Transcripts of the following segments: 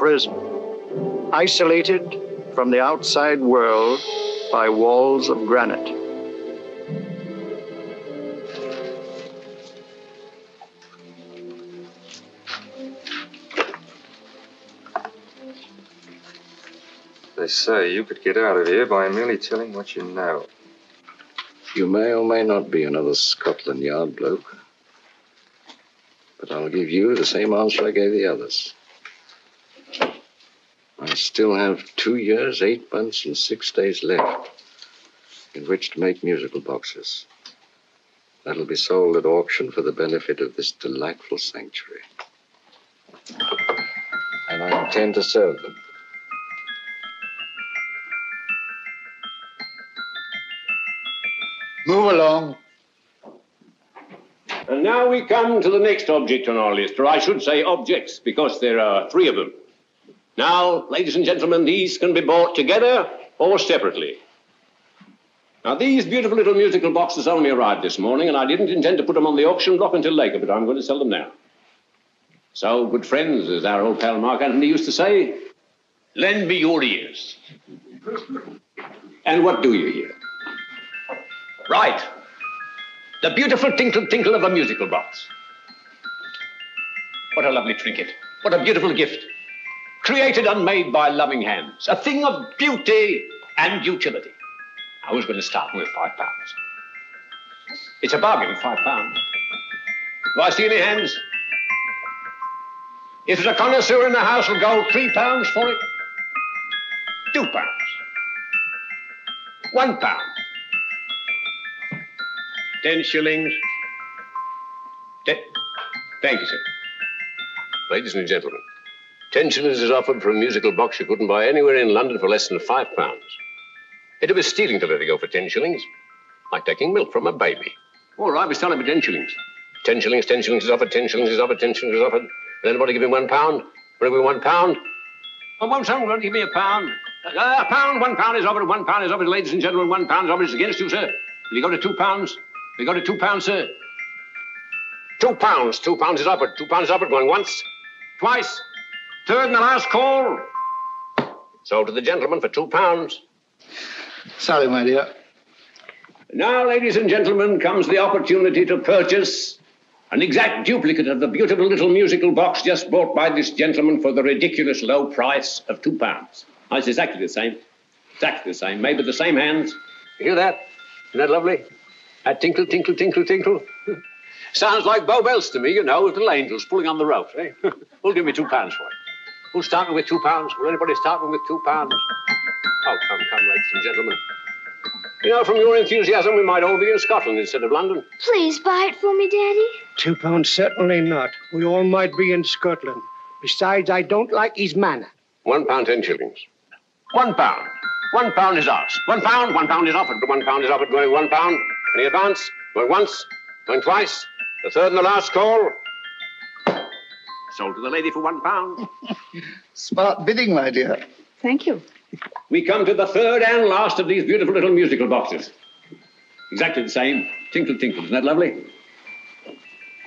prison, isolated from the outside world by walls of granite. They say you could get out of here by merely telling what you know. You may or may not be another Scotland Yard bloke. But I'll give you the same answer I gave the others. I still have 2 years, 8 months, and 6 days left in which to make musical boxes. That'll be sold at auction for the benefit of this delightful sanctuary. And I intend to serve them. Move along. And now we come to the next object on our list, or I should say objects, because there are 3 of them. Now, ladies and gentlemen, these can be bought together or separately. Now, these beautiful little musical boxes only arrived this morning, and I didn't intend to put them on the auction block until later, but I'm going to sell them now. So, good friends, as our old pal Mark Antony used to say, lend me your ears. And what do you hear? Right. The beautiful tinkle tinkle of a musical box. What a lovely trinket. What a beautiful gift. Created and made by loving hands. A thing of beauty and utility. I was going to start with £5. It's a bargain, £5. Do I see any hands? If there's a connoisseur in the house, will go £3 for it. £2. £1. 10 shillings. Thank you, sir. Ladies and gentlemen, 10 shillings is offered for a musical box you couldn't buy anywhere in London for less than £5. It'd be stealing to let it go for 10 shillings. Like taking milk from a baby. All right, we're selling for 10 shillings. 10 shillings, 10 shillings is offered, 10 shillings is offered, 10 shillings is offered. Will anybody give me £1? Will give me £1? Oh, won't someone give me £1? £1, £1 is offered, £1 is offered, ladies and gentlemen, £1 is offered. It's against you, sir. Will you go to £2? We go to £2, sir. £2. £2 is offered. £2 is offered. Going once, twice, third and the last call. Sold to the gentleman for £2. Sorry, my dear. Now, ladies and gentlemen, comes the opportunity to purchase an exact duplicate of the beautiful little musical box just bought by this gentleman for the ridiculous low price of £2. Now, it's exactly the same. Exactly the same. Made with the same hands. You hear that? Isn't that lovely? That tinkle, tinkle, tinkle, tinkle. Sounds like Bow Bells to me, you know, with little angels pulling on the rope, eh? Who'll give me £2 for it? Who's starting with £2? Will anybody start with £2? Oh, come, ladies and gentlemen. You know, from your enthusiasm, we might all be in Scotland instead of London. Please buy it for me, Daddy. £2, certainly not. We all might be in Scotland. Besides, I don't like his manner. £1, 10 shillings. £1. £1 is asked. £1 is offered. £1 is offered. Going £1. Any advance? Going once, going twice. The third and the last call. Sold to the lady for £1. Smart bidding, my dear. Thank you. We come to the third and last of these beautiful little musical boxes. Exactly the same. Tinkle, tinkle. Isn't that lovely?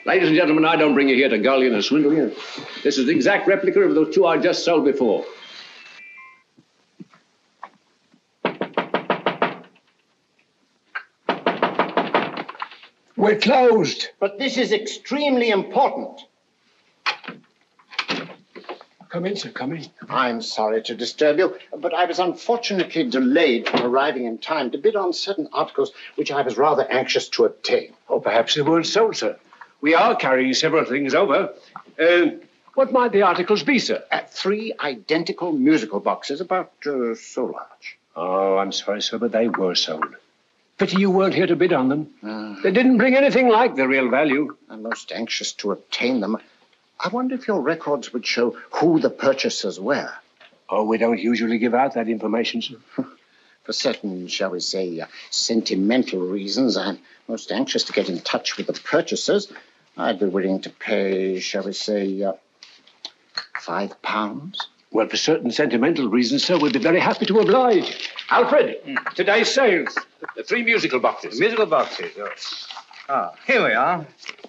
Ladies and gentlemen, I don't bring you here to gull you and swindle you. This is the exact replica of those 2 I just sold before. We're closed. But this is extremely important. Come in, sir, come in. I'm sorry to disturb you, but I was unfortunately delayed from arriving in time to bid on certain articles which I was rather anxious to obtain. Oh, perhaps they weren't sold, sir. We are carrying several things over. What might the articles be, sir? 3 identical musical boxes, about so large. Oh, I'm sorry, sir, but they were sold. Pity you weren't here to bid on them. They didn't bring anything like their real value. I'm most anxious to obtain them. I wonder if your records would show who the purchasers were. Oh, we don't usually give out that information, sir. For certain, shall we say, sentimental reasons, I'm most anxious to get in touch with the purchasers. I'd be willing to pay, shall we say, £5. Well, for certain sentimental reasons, sir, we'd be very happy to oblige. Alfred, today's sales. The 3 musical boxes. Musical boxes, yes. Ah, here we are.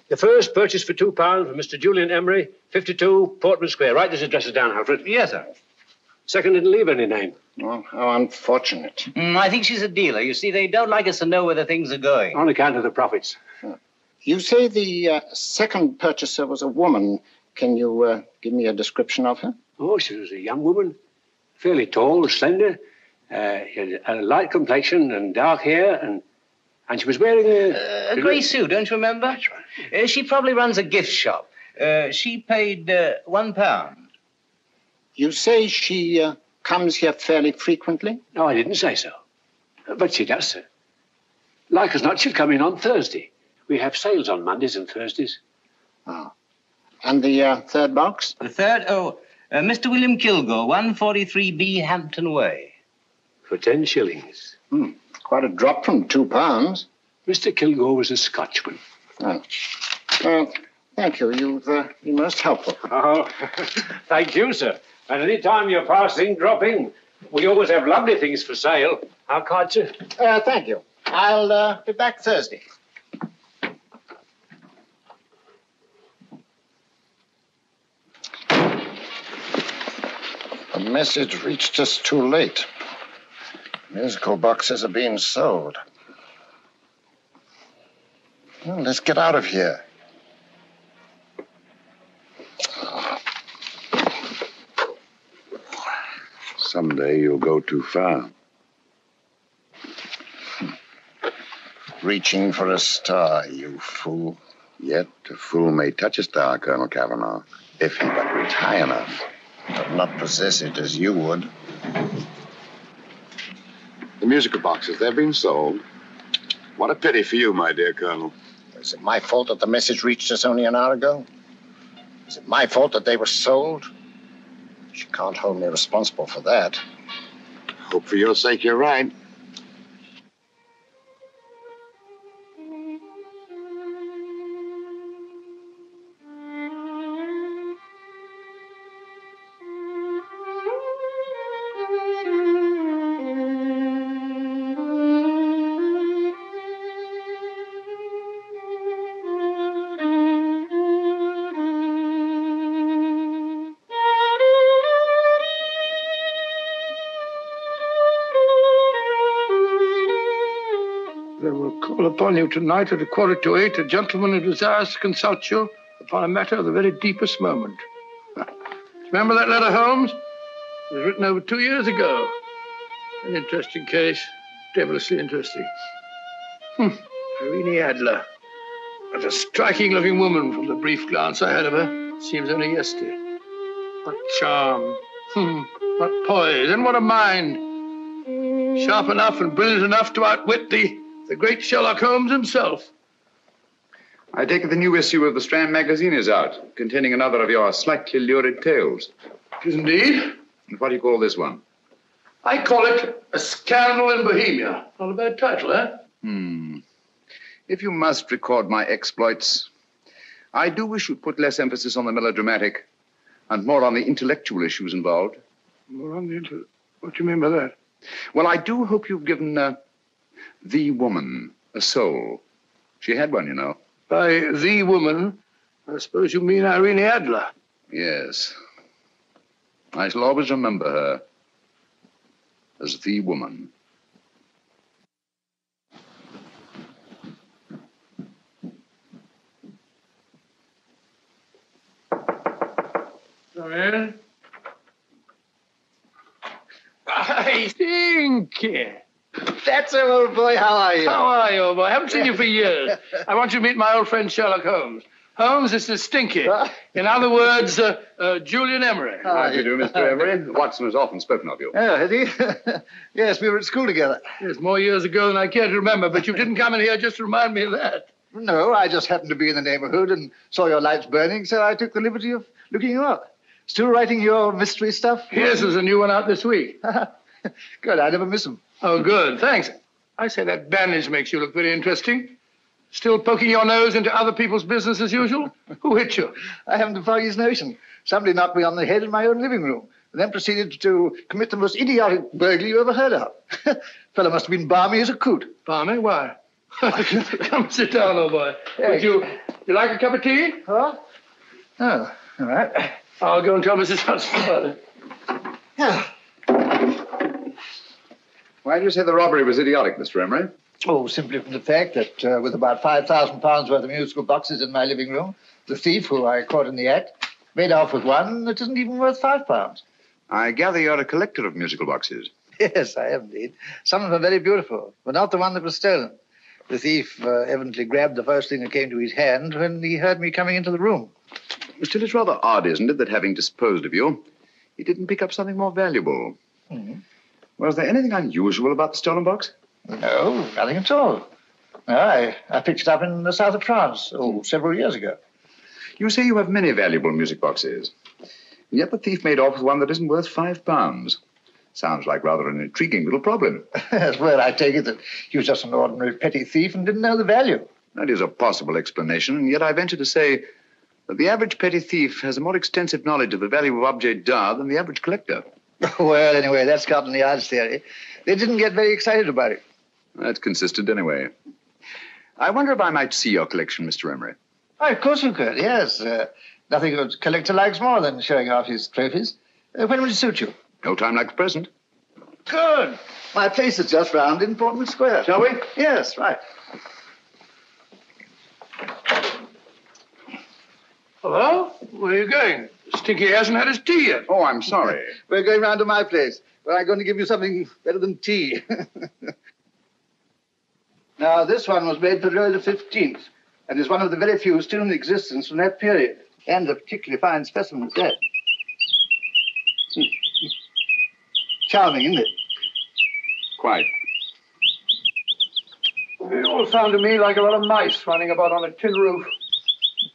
The first purchase for £2 from Mr. Julian Emery, 52 Portman Square. Write this address down, Alfred. Yes, sir. Second didn't leave any name. Oh, how unfortunate. I think she's a dealer. You see, they don't like us to know where the things are going. On account of the profits. You say the second purchaser was a woman. Can you give me a description of her? Oh, she was a young woman. Fairly tall, slender. She had a light complexion and dark hair, and she was wearing A grey suit, don't you remember? That's right. She probably runs a gift shop. She paid £1. You say she comes here fairly frequently? No, I didn't say so. But she does, sir. Like as not, she'll come in on Thursday. We have sales on Mondays and Thursdays. Oh. And the third box? The third? Mr. William Kilgore, 143B Hampton Way. For 10 shillings. Quite a drop from £2. Mr. Kilgore was a Scotchman. Oh. Well, thank you. You've been most helpful. Oh, thank you, sir. And any time you're passing, drop in. We always have lovely things for sale. How kind, sir? Thank you. I'll be back Thursday. The message reached us too late. Musical boxes are being sold. Well, let's get out of here. Someday you'll go too far. Reaching for a star, you fool. Yet a fool may touch a star, Colonel Cavanaugh, if he but reach high enough. But not possess it as you would. The musical boxes, they're being sold. What a pity for you, my dear Colonel. Is it my fault that the message reached us only an hour ago? Is it my fault that they were sold? You can't hold me responsible for that. Hope for your sake you're right. Upon you tonight at 7:45, a gentleman who desires to consult you upon a matter of the very deepest moment. Remember that letter, Holmes? It was written over 2 years ago. An interesting case. Devilishly interesting. Irene Adler. What a striking-looking woman from the brief glance I had of her. Seems only yesterday. What charm. What poise. And what a mind. Sharp enough and brilliant enough to outwit the great Sherlock Holmes himself. I take it the new issue of the Strand magazine is out, containing another of your slightly lurid tales. It is indeed. And what do you call this one? I call it A Scandal in Bohemia. Not a bad title, eh? If you must record my exploits, I do wish you'd put less emphasis on the melodramatic and more on the intellectual issues involved. More on the What do you mean by that? Well, I do hope you've given the woman a soul. She had one, you know. By the woman, I suppose you mean Irene Adler. Yes. I shall always remember her as the woman. Come in. I think. That's it, old boy. How are you? How are you, old boy? I haven't seen you for years. I want you to meet my old friend Sherlock Holmes. Holmes, this is Stinky. In other words, Julian Emery. How do you do, Mr. Emery? Watson has often spoken of you. Oh, has he? Yes, we were at school together. Yes, more years ago than I care to remember, but you didn't come in here just to remind me of that. No, I just happened to be in the neighborhood and saw your lights burning, so I took the liberty of looking you up. Still writing your mystery stuff? Yes, there's a new one out this week. Good, I never miss them. Oh, good, thanks. I say that bandage makes you look very interesting. Still poking your nose into other people's business as usual? Who hit you? I haven't the foggiest notion. Somebody knocked me on the head in my own living room, and then proceeded to commit the most idiotic burglary you ever heard of. Fellow must have been balmy as a coot. Balmy? Why? Come sit down, old boy. Would you like a cup of tea? Huh? Oh, all right. I'll go and tell Mrs. Hudson about it. Yeah. Why do you say the robbery was idiotic, Mr. Emery? Oh, simply from the fact that with about £5,000 worth of musical boxes in my living room, the thief, who I caught in the act, made off with one that isn't even worth £5. I gather you're a collector of musical boxes. Yes, I am indeed. Some of them are very beautiful, but not the one that was stolen. The thief evidently grabbed the first thing that came to his hand when he heard me coming into the room. Still, it's rather odd, isn't it, that having disposed of you, he didn't pick up something more valuable. Mm-hmm. Was there anything unusual about the stolen box? No, nothing at all. No, I picked it up in the south of France, several years ago. You say you have many valuable music boxes, and yet the thief made off with one that isn't worth £5. Sounds like rather an intriguing little problem. Well, I take it that he was just an ordinary petty thief and didn't know the value. That is a possible explanation, and yet I venture to say that the average petty thief has a more extensive knowledge of the value of objets d'art than the average collector. Well, anyway, that's Scotland Yard's theory. They didn't get very excited about it. That's consistent anyway. I wonder if I might see your collection, Mr. Emery. Oh, of course you could, yes. Nothing a collector likes more than showing off his trophies. When would it suit you? No time like the present. Good. My place is just round in Portman Square. Shall we? Yes, right. Hello? Where are you going? Stinky hasn't had his tea yet. Oh, I'm sorry. We're going round to my place, where I'm going to give you something better than tea. Now, this one was made for Louis XV, and is one of the very few still in existence from that period. And a particularly fine specimen at that. Charming, isn't it? Quite. They all sound to me like a lot of mice running about on a tin roof.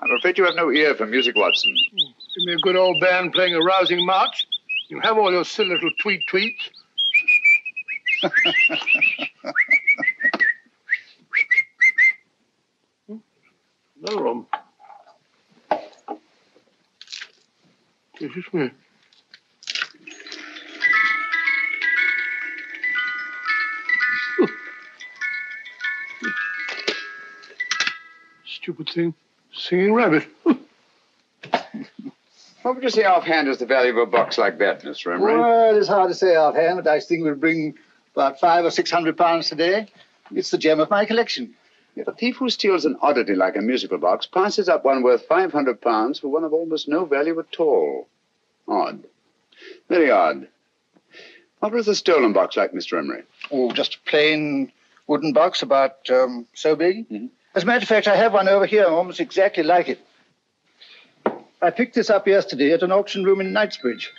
I'm afraid you have no ear for music, Watson. Give me a good old band playing a rousing march. You have all your silly little tweets. Another one. Excuse me. Stupid thing. Singing rabbit. What would you say offhand is the value of a box like that, Mr. Emery? Well, it's hard to say offhand, but I think we'll bring about £500 or £600 today. It's the gem of my collection. Yet a thief who steals an oddity like a musical box passes up one worth £500 for one of almost no value at all. Odd. Very odd. What was the stolen box like, Mr. Emery? Oh, just a plain wooden box about so big. Mm-hmm. As a matter of fact, I have one over here almost exactly like it. I picked this up yesterday at an auction room in Knightsbridge.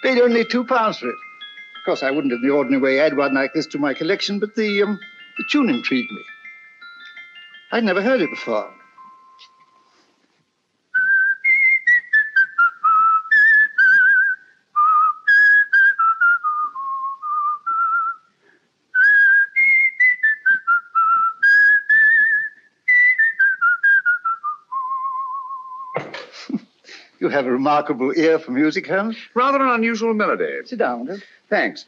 Paid only £2 for it. Of course, I wouldn't in the ordinary way add one like this to my collection, but the tune intrigued me. I'd never heard it before. You have a remarkable ear for music, Holmes. Rather an unusual melody. Sit down, Will. Thanks.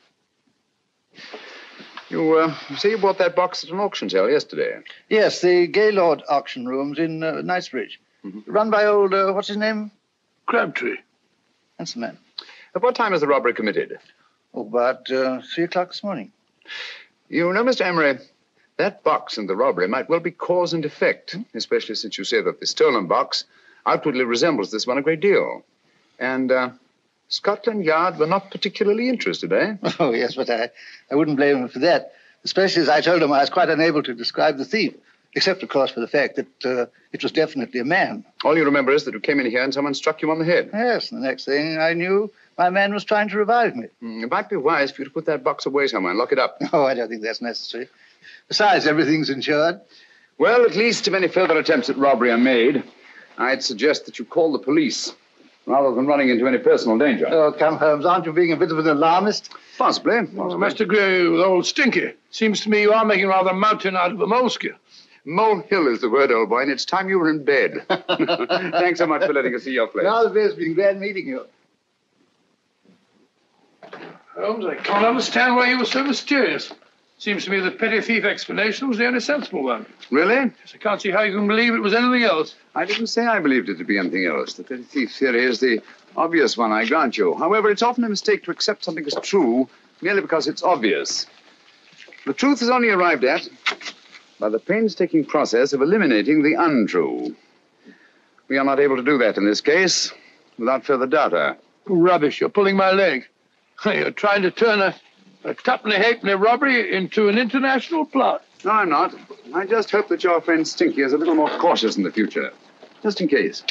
You say you bought that box at an auction sale yesterday? Yes, the Gaylord auction rooms in Knightsbridge. Mm-hmm. Run by old, what's his name? Crabtree. That's the man. At what time was the robbery committed? Oh, about 3 o'clock this morning. You know, Mr. Emery, that box and the robbery might well be cause and effect, especially since you say that the stolen box outwardly resembles this one a great deal. And Scotland Yard were not particularly interested, eh? Oh, yes, but I wouldn't blame them for that, especially as I told them I was quite unable to describe the thief, except, of course, for the fact that it was definitely a man. All you remember is that you came in here and someone struck you on the head. Yes, and the next thing I knew, my man was trying to revive me. It might be wise for you to put that box away somewhere and lock it up. Oh, I don't think that's necessary. Besides, everything's insured. Well, at least if any further attempts at robbery are made, I'd suggest that you call the police, rather than running into any personal danger. Oh, come, Holmes, aren't you being a bit of an alarmist? Possibly. Well, I must agree with old Stinky. Seems to me you are making rather a mountain out of a molehill. Molehill is the word, old boy, and it's time you were in bed. Thanks so much for letting us see your place. Now, it's been glad meeting you. Holmes, I can't understand why you were so mysterious. Seems to me the petty thief explanation was the only sensible one. Really? Yes, I can't see how you can believe it was anything else. I didn't say I believed it to be anything else. The petty thief theory is the obvious one, I grant you. However, it's often a mistake to accept something as true merely because it's obvious. The truth is only arrived at by the painstaking process of eliminating the untrue. We are not able to do that in this case without further data. Rubbish, you're pulling my leg. You're trying to turn a tuppenny halfpenny robbery into an international plot. No, I'm not. I just hope that your friend Stinky is a little more cautious in the future. Just in case.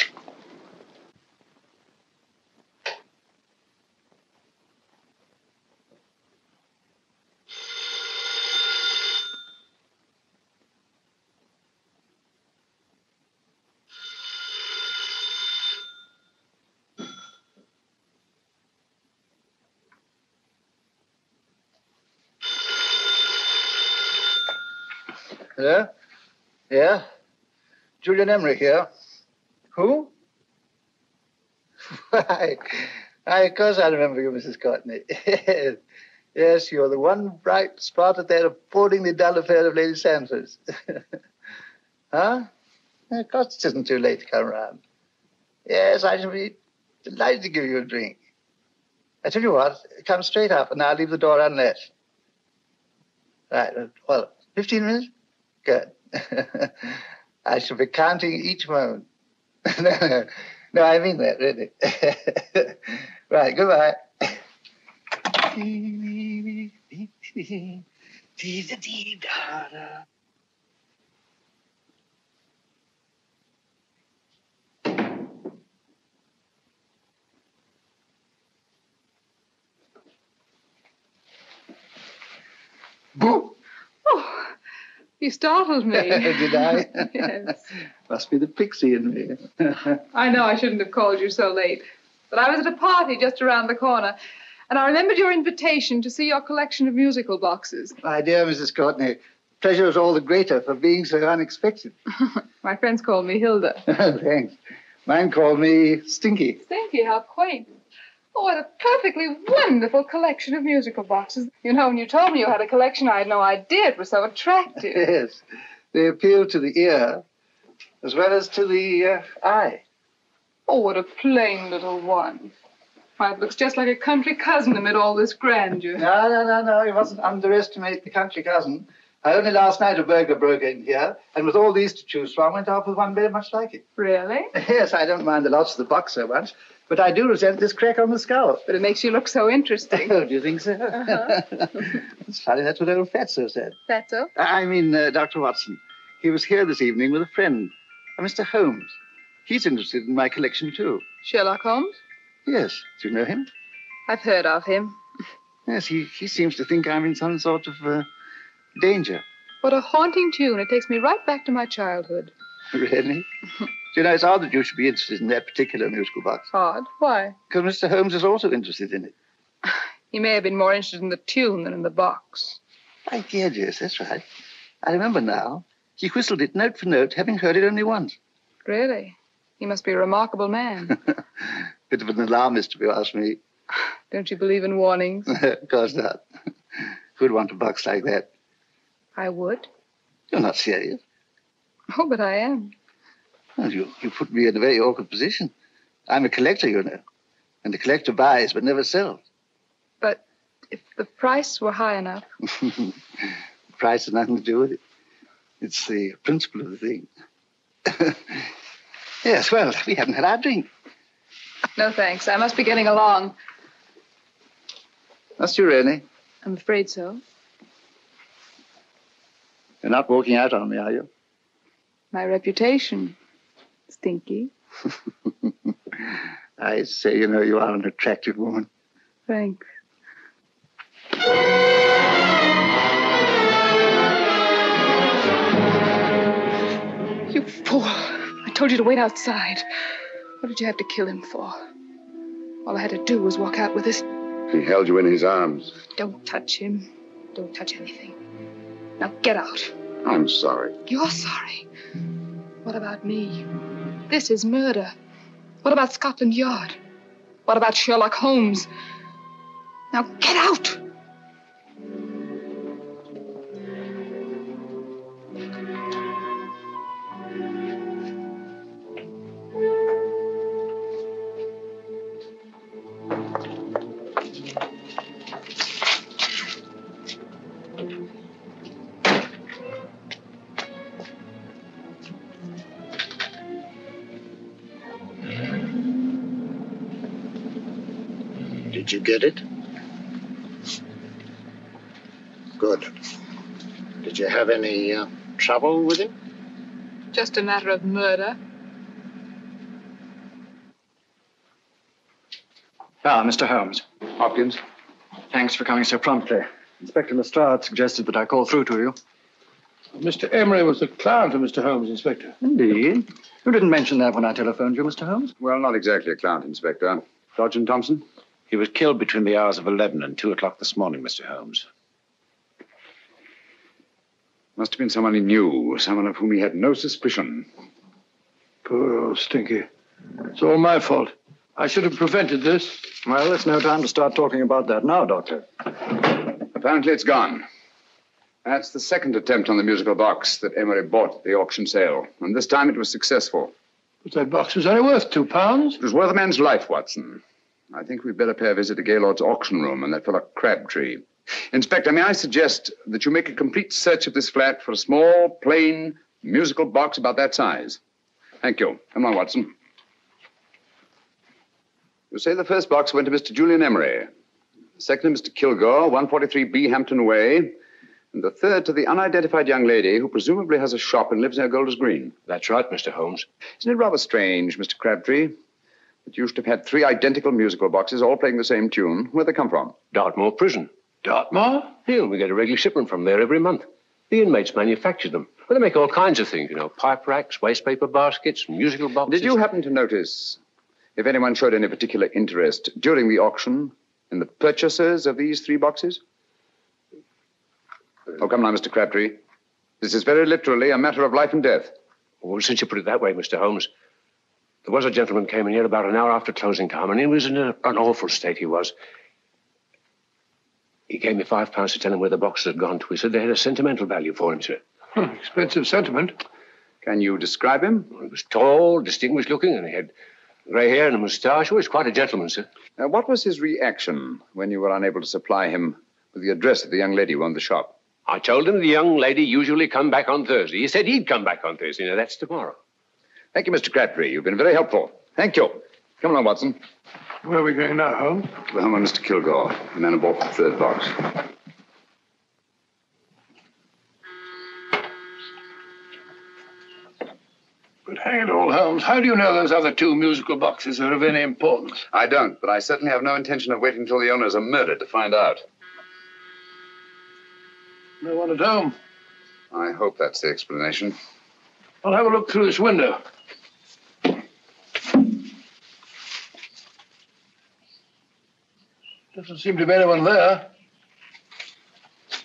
Hello? Yeah? Julian Emery here. Who? Why, of course I remember you, Mrs. Courtney. Yes, you're the one bright spot at that appallingly dull affair of Lady Sanford's. Huh? Of course it isn't too late to come round. Yes, I shall be delighted to give you a drink. I tell you what, come straight up and I'll leave the door unlatched. Right, well, 15 minutes? Good. I shall be counting each moment. No, I mean that, really. Right, goodbye. Oh, you startled me. Did I? Yes. Must be the pixie in me. I know I shouldn't have called you so late, but I was at a party just around the corner, and I remembered your invitation to see your collection of musical boxes. My dear Mrs. Courtney, pleasure is all the greater for being so unexpected. My friends call me Hilda. Thanks. Mine called me Stinky. Stinky, how quaint. Oh, what a perfectly wonderful collection of musical boxes. You know, when you told me you had a collection, I had no idea it was so attractive. Yes. They appeal to the ear as well as to the eye. Oh, what a plain little one. Why, it looks just like a country cousin amid all this grandeur. No. You mustn't underestimate the country cousin. Only last night a burglar broke in here, and with all these to choose from, went off with one very much like it. Really? Yes, I don't mind the loss of the box so much, but I do resent this crack on the skull. But it makes you look so interesting. Oh, do you think so? Uh-huh. It's funny, that's what old Fatso said. Fatso? I mean, Dr. Watson. He was here this evening with a friend, a Mr. Holmes. He's interested in my collection, too. Sherlock Holmes? Yes. Do you know him? I've heard of him. Yes, he seems to think I'm in some sort of danger. What a haunting tune. It takes me right back to my childhood. Really? Do you know, it's odd that you should be interested in that particular musical box. Odd? Why? Because Mr. Holmes is also interested in it. He may have been more interested in the tune than in the box. My dear, yes, that's right. I remember now. He whistled it note for note, having heard it only once. Really? He must be a remarkable man. Bit of an alarmist, if you ask me. Don't you believe in warnings? Of course not. Who'd want a box like that? I would. You're not serious. Oh, but I am. Well, you put me in a very awkward position. I'm a collector, you know. And the collector buys but never sells. But if the price were high enough... The price has nothing to do with it. It's the principle of the thing. Yes, well, we haven't had our drink. No, thanks. I must be getting along. Must you really? I'm afraid so. You're not walking out on me, are you? My reputation. Stinky. I say, you know, you are an attractive woman. Thanks. You fool. I told you to wait outside. What did you have to kill him for? All I had to do was walk out with this. He held you in his arms. Don't touch him. Don't touch anything. Now get out. I'm sorry. You're sorry. What about me? This is murder. What about Scotland Yard? What about Sherlock Holmes? Now get out! Did you get it? Good. Did you have any trouble with him? Just a matter of murder. Ah, Mr. Holmes. Hopkins. Thanks for coming so promptly. Inspector Lestrade suggested that I call through to you. Mr. Emery was the client of Mr. Holmes, Inspector. Indeed. You didn't mention that when I telephoned you, Mr. Holmes. Well, not exactly a client, Inspector. Sergeant Thompson? He was killed between the hours of 11 and 2 o'clock this morning, Mr. Holmes. Must have been someone he knew, someone of whom he had no suspicion. Poor old Stinky. It's all my fault. I should have prevented this. Well, it's no time to start talking about that now, Doctor. Apparently it's gone. That's the second attempt on the musical box that Emery bought at the auction sale. And this time it was successful. But that box was only worth £2. It was worth a man's life, Watson. I think we'd better pay a visit to Gaylord's auction room and that fellow Crabtree. Inspector, may I suggest that you make a complete search of this flat for a small, plain, musical box about that size? Thank you. Come on, Watson. You say the first box went to Mr. Julian Emery. The second to Mr. Kilgore, 143B Hampton Way. And the third to the unidentified young lady who presumably has a shop and lives near Golders Green. That's right, Mr. Holmes. Isn't it rather strange, Mr. Crabtree, that you should have had 3 identical musical boxes all playing the same tune? Where'd they come from? Dartmoor Prison. Dartmoor? Yeah, we get a regular shipment from there every month. The inmates manufacture them. Well, they make all kinds of things, pipe racks, waste paper baskets, musical boxes. Did you happen to notice if anyone showed any particular interest during the auction in the purchasers of these 3 boxes? Oh, come now, Mr. Crabtree. This is very literally a matter of life and death. Well, since you put it that way, Mr. Holmes, there was a gentleman came in here about an hour after closing time, and he was in an awful state, he was. He gave me £5 to tell him where the boxes had gone to. He said they had a sentimental value for him, sir. Expensive sentiment. Can you describe him? He was tall, distinguished looking, and he had grey hair and a moustache. He was quite a gentleman, sir. What was his reaction when you were unable to supply him with the address of the young lady who owned the shop? I told him the young lady usually come back on Thursday. He said he'd come back on Thursday. Now, that's tomorrow. Thank you, Mr. Crabtree. You've been very helpful. Thank you. Come along, Watson. Where are we going now, Holmes? To the home of Mr. Kilgore, the man who bought the 3rd box. But hang it all, Holmes, how do you know those other 2 musical boxes are of any importance? I don't, but I certainly have no intention of waiting until the owners are murdered to find out. No one at home. I hope that's the explanation. I'll have a look through this window. Doesn't seem to be anyone there.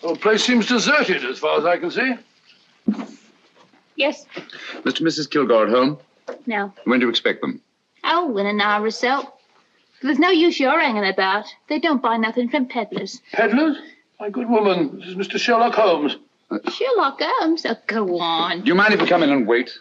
The whole place seems deserted as far as I can see. Yes. Mr. and Mrs. Kilgore at home? No. When do you expect them? Oh, in an hour or so. There's no use your hanging about. They don't buy nothing from peddlers. Peddlers? My good woman, this is Mr. Sherlock Holmes. Sherlock Holmes? Oh, go on. Do you mind if we come in and wait?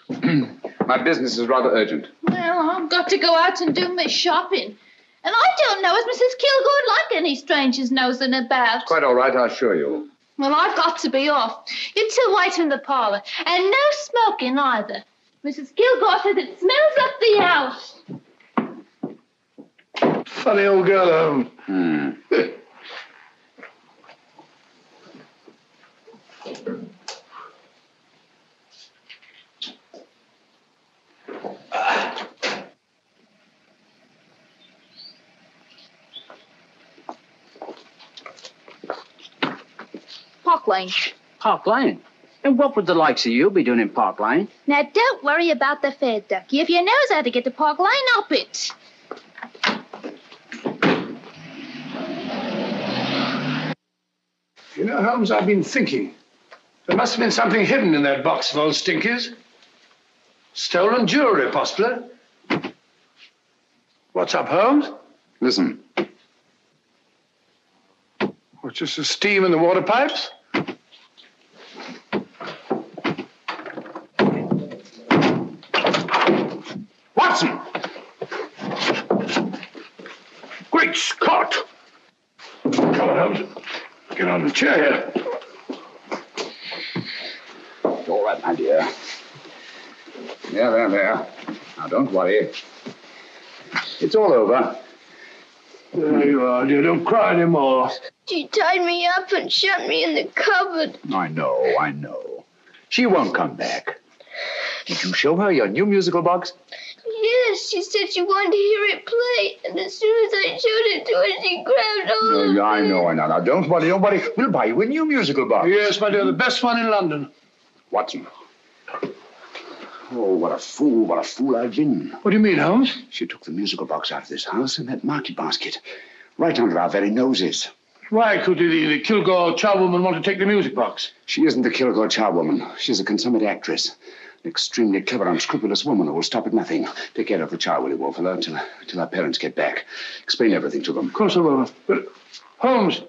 My business is rather urgent. Well, I've got to go out and do my shopping. And I don't know as Mrs. Kilgore like any strangers nosing about. Quite all right, I assure you. Well, I've got to be off. You 2 wait in the parlour. And no smoking either. Mrs. Kilgore says it smells up the house. Funny old girl, Holmes. Park Lane. Park Lane? And what would the likes of you be doing in Park Lane? Now, don't worry about the fare, Ducky. If you knows how to get to Park Lane, up it. You know, Holmes, I've been thinking. There must have been something hidden in that box of old Stinky's. Stolen jewelry, possibly. What's up, Holmes? Listen. What's just the steam in the water pipes? Watson! Great Scott! Come on, Holmes. Get on the chair here. All right, my dear. There. Now, don't worry. It's all over. There you are, dear. Don't cry anymore. She tied me up and shut me in the cupboard. I know. She won't come back. Did you show her your new musical box? Yes, she said she wanted to hear it play, and as soon as I showed it to her, she grabbed hold of me. I know. Now, don't worry. We'll buy you a new musical box. Yes, my dear, the best one in London. Watson. Oh, what a fool I've been. What do you mean, Holmes? She took the musical box out of this house in that market basket, right under our very noses. Why could the Kilgore charwoman want to take the music box? She isn't the Kilgore charwoman. She's a consummate actress. An extremely clever, unscrupulous woman who will stop at nothing. Take care of the child, will you, Wolfella, until our parents get back. Explain everything to them. Of course I will. But, Holmes,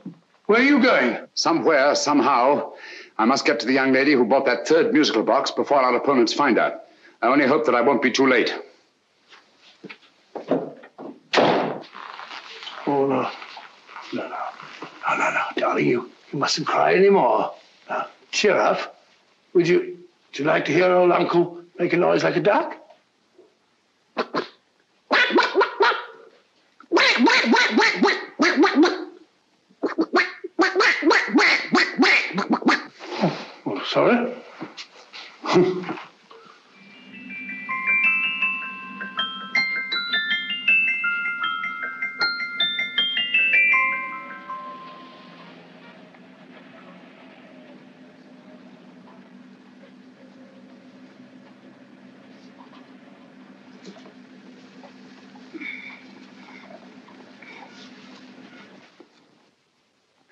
where are you going? Somewhere, somehow. I must get to the young lady who bought that third musical box before our opponents find out. I only hope that I won't be too late. Oh, no. No, darling, you mustn't cry anymore. Now, cheer up. Would you like to hear old Uncle make a noise like a duck? Oh, sorry.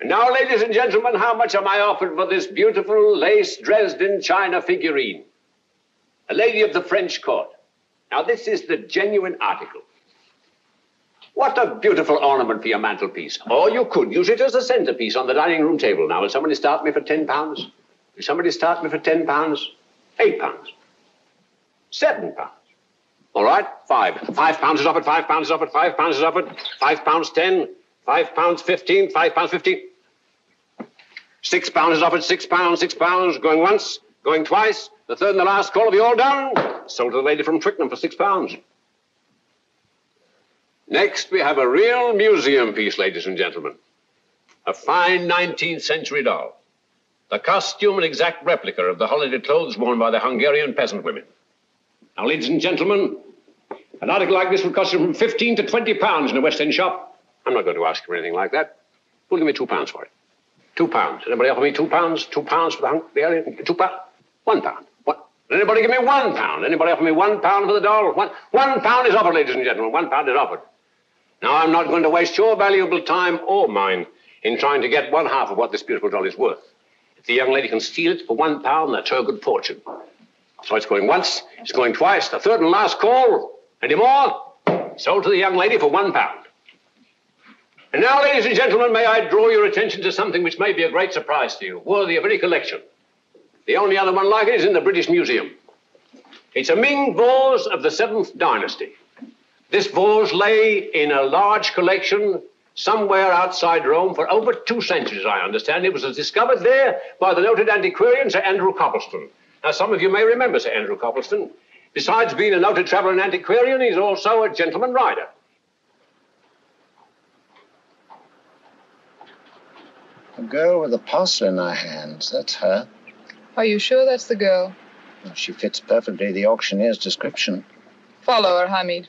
Now, ladies and gentlemen, how much am I offered for this beautiful lace Dresden china figurine? A lady of the French court. Now, this is the genuine article. What a beautiful ornament for your mantelpiece. Or you could use it as a centerpiece on the dining room table. Now, will somebody start me for £10? Will somebody start me for £10? £8? £7? All right, £5 is offered, £5 is offered, £5 is offered, £5.10, £5.15, £5.15. £6 is offered, £6, going once, going twice, the third and the last call. Have you all done? Sold to the lady from Twickenham for £6. Next, we have a real museum piece, ladies and gentlemen. A fine 19th century doll. The costume an exact replica of the holiday clothes worn by the Hungarian peasant women. Now, ladies and gentlemen, an article like this would cost you from £15 to £20 in a West End shop. I'm not going to ask you for anything like that. Who'll give me £2 for it? £2. Anybody offer me £2? £2 for the Hungarian? £2? £1. What? Anybody give me £1? Anybody offer me £1 for the doll? £1 is offered, ladies and gentlemen. £1 is offered. Now, I'm not going to waste your valuable time or mine in trying to get one half of what this beautiful doll is worth. If the young lady can steal it for £1, that's her good fortune. So it's going once, it's going twice, the third and last call. Any more? Sold to the young lady for £1. And now, ladies and gentlemen, may I draw your attention to something which may be a great surprise to you, worthy of any collection. The only other one like it is in the British Museum. It's a Ming vase of the 7th dynasty. This vase lay in a large collection somewhere outside Rome for over 2 centuries, I understand. It was discovered there by the noted antiquarian Sir Andrew Coppleston. Now, some of you may remember Sir Andrew Coppleston. Besides being a noted traveller and antiquarian, he's also a gentleman rider. A girl with a parcel in her hands, that's her. Are you sure that's the girl? Well, she fits perfectly the auctioneer's description. Follow her, Hamid.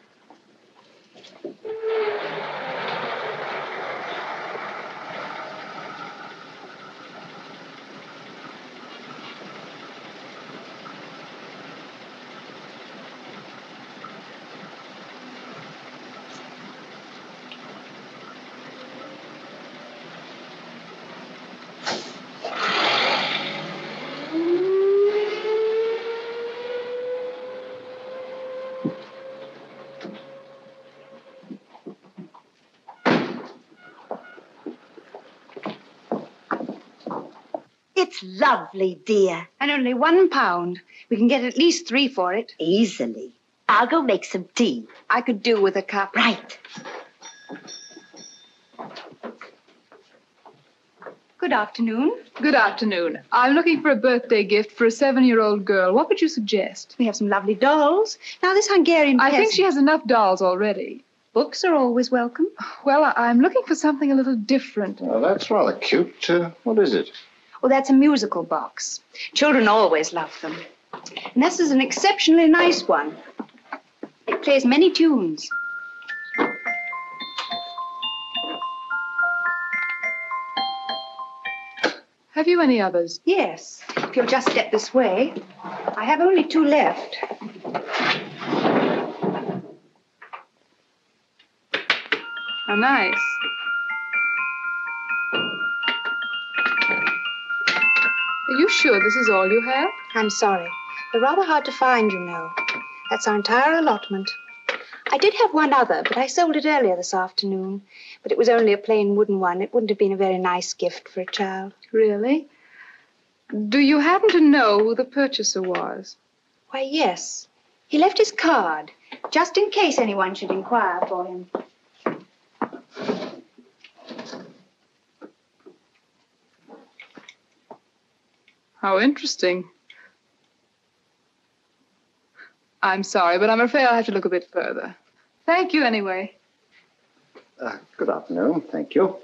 It's lovely, dear. And only £1. We can get at least 3 for it. Easily. I'll go make some tea. I could do with a cup. Right. Good afternoon. Good afternoon. I'm looking for a birthday gift for a 7-year-old girl. What would you suggest? We have some lovely dolls. Now, this Hungarian I think peasant... she has enough dolls already. Books are always welcome. Well, I'm looking for something a little different. Oh, that's rather cute. What is it? Oh, that's a musical box. Children always love them. And this is an exceptionally nice one. It plays many tunes. Have you any others? Yes. If you'll just step this way. I have only 2 left. Oh, nice. Are you sure this is all you have? I'm sorry. They're rather hard to find, you know. That's our entire allotment. I did have one other, but I sold it earlier this afternoon. But it was only a plain wooden one. It wouldn't have been a very nice gift for a child. Really? Do you happen to know who the purchaser was? Why, yes. He left his card, just in case anyone should inquire for him. How interesting. I'm sorry, but I'm afraid I'll have to look a bit further. Thank you anyway. Good afternoon. Thank you.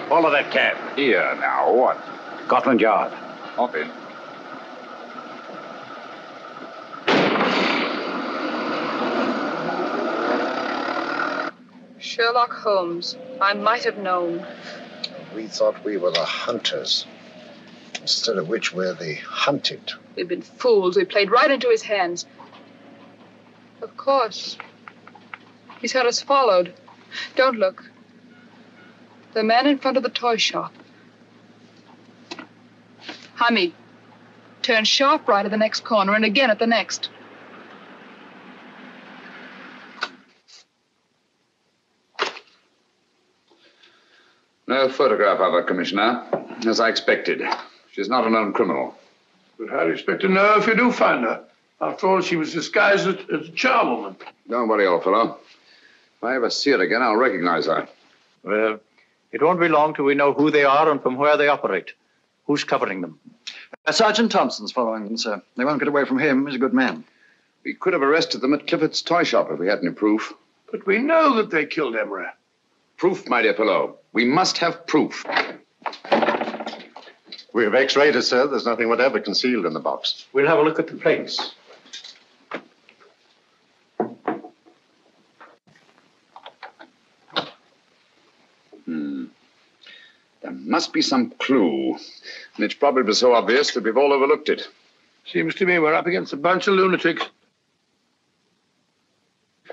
Follow that cab. Here, now, what? Scotland Yard. Hop in. Sherlock Holmes. I might have known. We thought we were the hunters, instead of which we're the hunted. We've been fools. We played right into his hands. Of course. He's had us followed. Don't look. The man in front of the toy shop. Hamid, turn sharp right at the next corner and again at the next. No photograph of her, Commissioner, as I expected. She's not a known criminal. But how do you expect to know if you do find her? After all, she was disguised as a charwoman. Don't worry, old fellow. If I ever see her again, I'll recognize her. Well, it won't be long till we know who they are and from where they operate. Who's covering them? Sergeant Thompson's following them, sir. They won't get away from him. He's a good man. We could have arrested them at Clifford's toy shop if we had any proof. But we know that they killed Emery. Proof, my dear fellow. We must have proof. We have x-rayed it, sir. There's nothing whatever concealed in the box. We'll have a look at the plates. There must be some clue. And it's probably so obvious that we've all overlooked it. Seems to me we're up against a bunch of lunatics.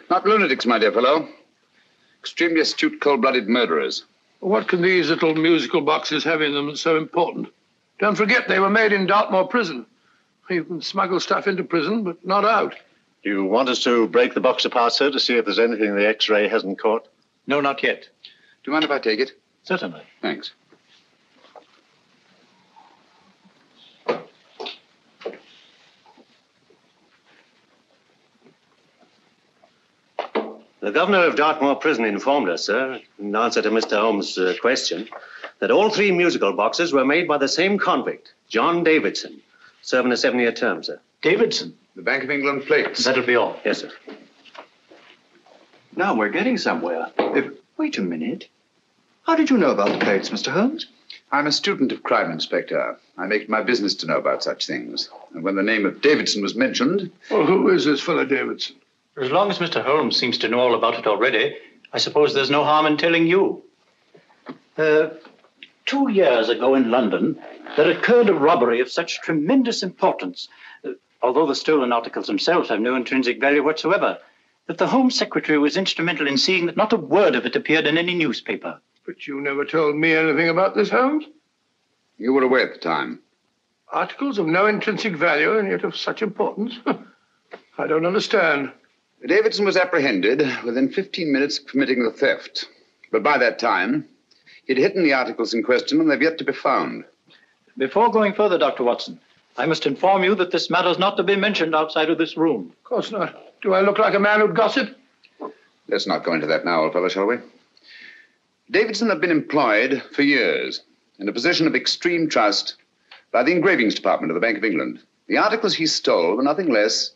Not lunatics, my dear fellow. Extremely astute, cold-blooded murderers. What can these little musical boxes have in them that's so important? Don't forget, they were made in Dartmoor prison. You can smuggle stuff into prison, but not out. Do you want us to break the box apart, sir, to see if there's anything the x-ray hasn't caught? No, not yet. Do you mind if I take it? Certainly. Thanks. The governor of Dartmoor Prison informed us, sir, in answer to Mr. Holmes' question, that all 3 musical boxes were made by the same convict, John Davidson, serving a 7-year term, sir. Davidson? The Bank of England plates. That'll be all. Yes, sir. Now we're getting somewhere. Wait a minute. How did you know about the plates, Mr. Holmes? I'm a student of crime, Inspector. I make it my business to know about such things. And when the name of Davidson was mentioned... Well, who is this fellow Davidson? As long as Mr. Holmes seems to know all about it already, I suppose there's no harm in telling you. 2 years ago in London, there occurred a robbery of such tremendous importance, although the stolen articles themselves have no intrinsic value whatsoever, that the Home Secretary was instrumental in seeing that not a word of it appeared in any newspaper. But you never told me anything about this, Holmes. You were away at the time. Articles of no intrinsic value and yet of such importance? I don't understand. Davidson was apprehended within 15 minutes of committing the theft. But by that time, he'd hidden the articles in question, and they've yet to be found. Before going further, Dr. Watson, I must inform you that this matter's not to be mentioned outside of this room. Of course not. Do I look like a man who'd gossip? Let's not go into that now, old fellow, shall we? Davidson had been employed for years in a position of extreme trust by the engravings department of the Bank of England. The articles he stole were nothing less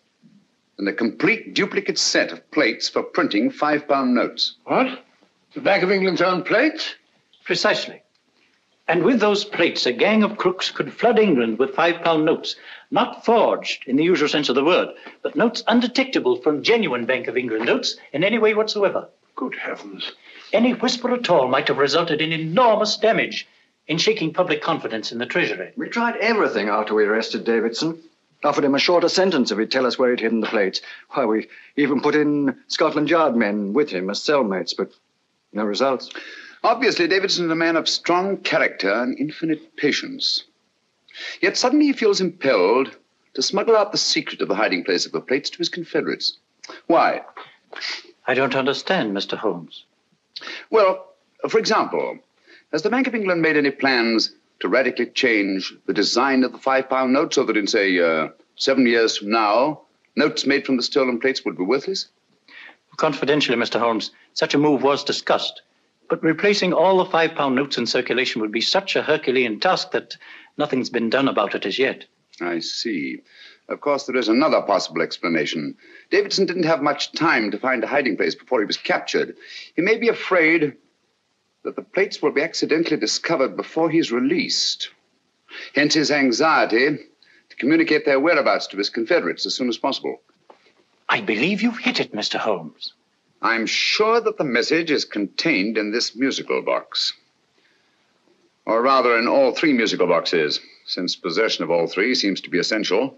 than a complete duplicate set of plates for printing £5 notes. What? The Bank of England's own plates? Precisely. And with those plates, a gang of crooks could flood England with £5 notes, not forged in the usual sense of the word, but notes undetectable from genuine Bank of England notes in any way whatsoever. Good heavens. Any whisper at all might have resulted in enormous damage in shaking public confidence in the Treasury. We tried everything after we arrested Davidson. Offered him a shorter sentence if he'd tell us where he'd hidden the plates. Why, we even put in Scotland Yard men with him as cellmates, but no results. Obviously, Davidson is a man of strong character and infinite patience. Yet suddenly he feels impelled to smuggle out the secret of the hiding place of the plates to his confederates. Why? I don't understand, Mr. Holmes. Well, for example, has the Bank of England made any plans to radically change the design of the £5 note so that in, say, 7 years from now, notes made from the stolen plates would be worthless? Confidentially, Mr. Holmes, such a move was discussed. But replacing all the £5 notes in circulation would be such a Herculean task that nothing's been done about it as yet. I see. Of course, there is another possible explanation. Davidson didn't have much time to find a hiding place before he was captured. He may be afraid that the plates will be accidentally discovered before he's released. Hence his anxiety to communicate their whereabouts to his confederates as soon as possible. I believe you've hit it, Mr. Holmes. I'm sure that the message is contained in this musical box. Or rather, in all 3 musical boxes, since possession of all 3 seems to be essential.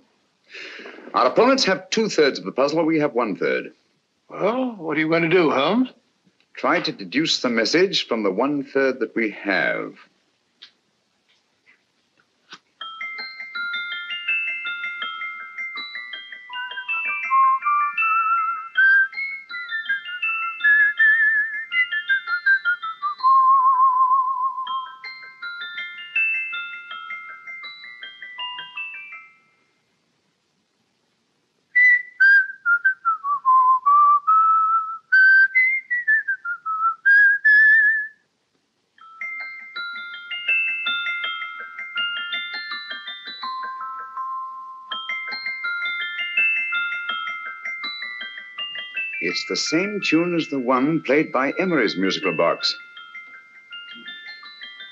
Our opponents have 2/3 of the puzzle, we have 1/3. Well, what are you going to do, Holmes? Try to deduce the message from the 1/3 that we have. It's the same tune as the one played by Emery's musical box.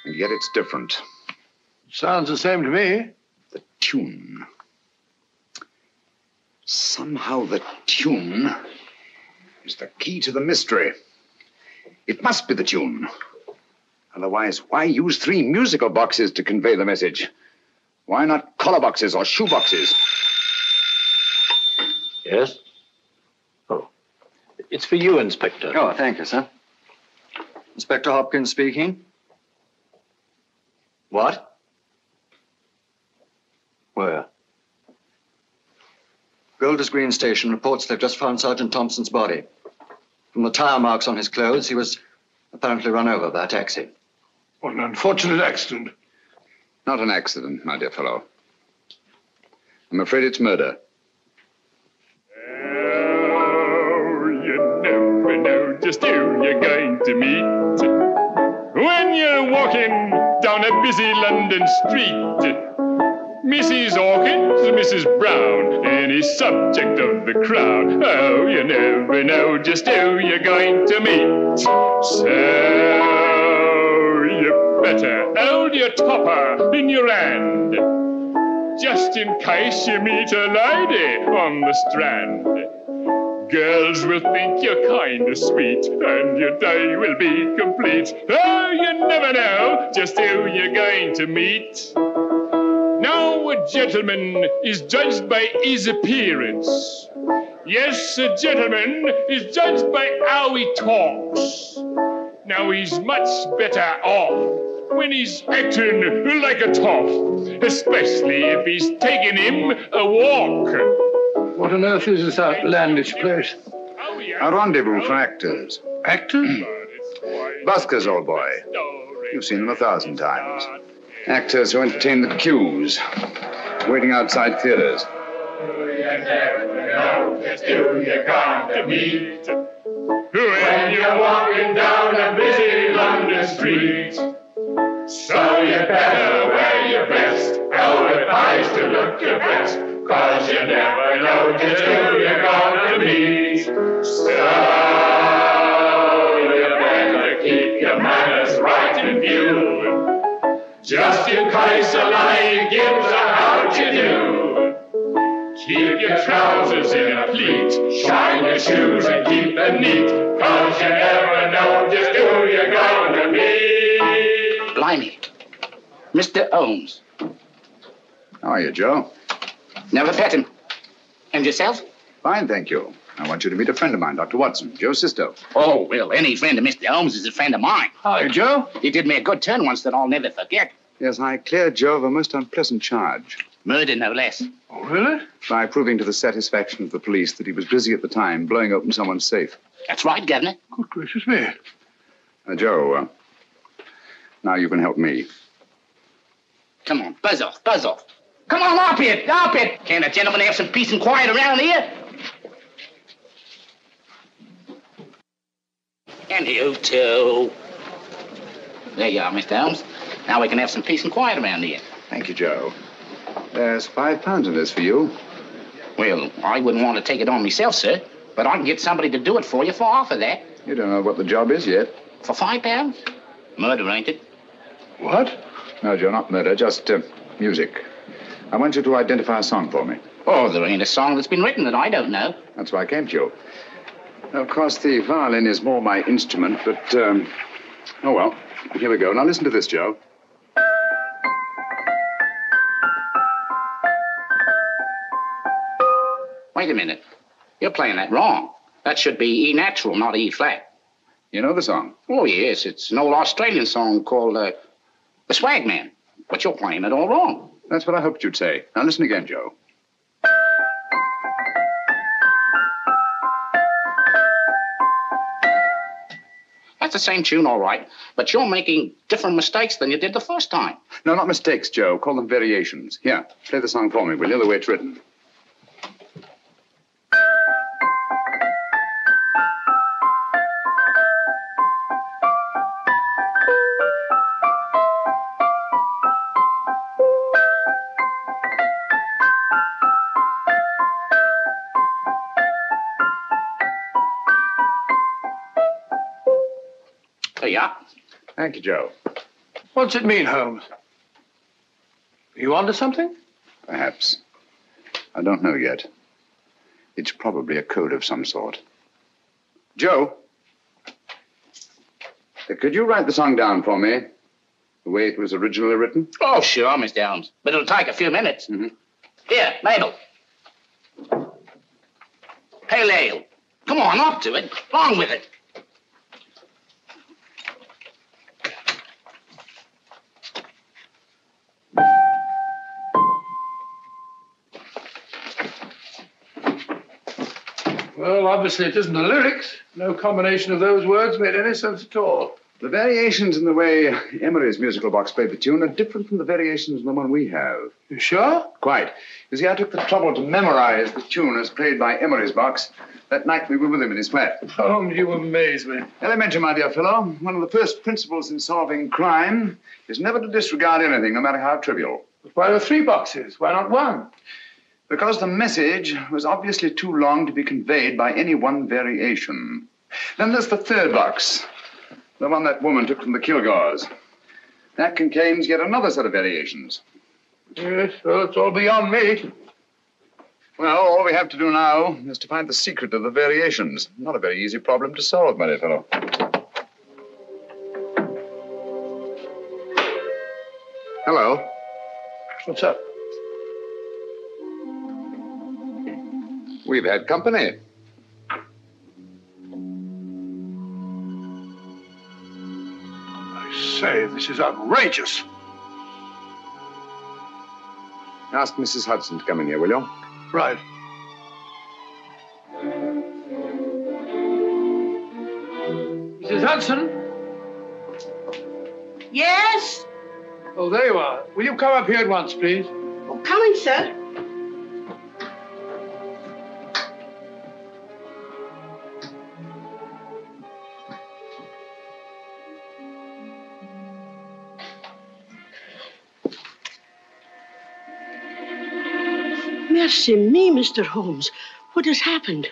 And yet it's different. Sounds the same to me. The tune. Somehow the tune is the key to the mystery. It must be the tune. Otherwise, why use 3 musical boxes to convey the message? Why not collar boxes or shoe boxes? Yes? It's for you, Inspector. Oh, thank you, sir. Inspector Hopkins speaking. What? Where? Golders Green Station reports they've just found Sergeant Thompson's body. From the tire marks on his clothes, he was apparently run over by a taxi. What an unfortunate accident. Not an accident, my dear fellow. I'm afraid it's murder. Just who you're going to meet when you're walking down a busy London street. Mrs. Hawkins, Mrs. Brown, any subject of the crowd. Oh, you never know just who you're going to meet. So you better hold your topper in your hand, just in case you meet a lady on the Strand. Girls will think you're kind of sweet, and your day will be complete. Oh, you never know just who you're going to meet. Now, a gentleman is judged by his appearance. Yes, a gentleman is judged by how he talks. Now, he's much better off when he's acting like a toff, especially if he's taking him a walk. What on earth is this outlandish place? A rendezvous for actors. Actors? Buskers, old boy. You've seen them 1,000 times. Actors who entertain the queues, waiting outside theaters. You never know just who you're going to meet when you're walking down a busy London street. So you better wear your best, oh, advised to look your best, 'cause you never know just who you're going to meet. So you better keep your manners right in view, just in case a lie gives a how'd you do. Keep your trousers in a pleat, shine your shoes and keep them neat, 'cause you never know just who you're going to meet. Blimey. Mr. Holmes. How are you, Joe? Never met him. And yourself? Fine, thank you. I want you to meet a friend of mine, Dr. Watson, Joe's sister. Oh, well, any friend of Mr. Holmes is a friend of mine. Hi, Joe. He did me a good turn once that I'll never forget. Yes, I cleared Joe of a most unpleasant charge. Murder, no less. Oh, really? By proving to the satisfaction of the police that he was busy at the time blowing open someone's safe. That's right, Governor. Good gracious me. Joe, now you can help me. Come on, buzz off, buzz off. Come on, up it, up it. Can't a gentleman have some peace and quiet around here? And you too. There you are, Mr. Holmes. Now we can have some peace and quiet around here. Thank you, Joe. There's £5 in this for you. Well, I wouldn't want to take it on myself, sir. But I can get somebody to do it for you for half of that. You don't know what the job is yet. For £5? Murder, ain't it? What? No, Joe, not murder, just music. I want you to identify a song for me. Oh, there ain't a song that's been written that I don't know. That's why I came to you. Of course, the violin is more my instrument, but, oh, well, here we go. Now listen to this, Joe. Wait a minute. You're playing that wrong. That should be E natural, not E flat. You know the song? Oh, yes. It's an old Australian song called The Swag Man. But you're playing it all wrong. That's what I hoped you'd say. Now listen again, Joe. That's the same tune, all right. But you're making different mistakes than you did the first time. No, not mistakes, Joe. Call them variations. Here, play the song for me, will you, the way it's written. Yeah. Thank you, Joe. What's it mean, Holmes? Are you onto something? Perhaps. I don't know yet. It's probably a code of some sort. Joe, could you write the song down for me? The way it was originally written? Oh, sure, Mr. Holmes. But it'll take a few minutes. Mm-hmm. Here, Mabel. Pale ale. Come on, up to it. Along with it. Well, obviously it isn't the lyrics. No combination of those words made any sense at all. The variations in the way Emery's musical box played the tune are different from the variations in the one we have. You sure? Quite. You see, I took the trouble to memorize the tune as played by Emery's box that night we were with him in his flat. Holmes, you amaze me. Elementary, my dear fellow. One of the first principles in solving crime is never to disregard anything, no matter how trivial. But why are 3 boxes? Why not 1? Because the message was obviously too long to be conveyed by any one variation. Then there's the 3rd box, the one that woman took from the Kilgores. That contains yet another set of variations. Yes, well, it's all beyond me. Well, all we have to do now is to find the secret of the variations. Not a very easy problem to solve, my dear fellow. Hello. What's up? We've had company. I say, this is outrageous. Ask Mrs. Hudson to come in here, will you? Right. Mrs. Hudson? Yes? Oh, there you are. Will you come up here at once, please? Oh, coming, sir. Mercy me, Mr. Holmes. What has happened?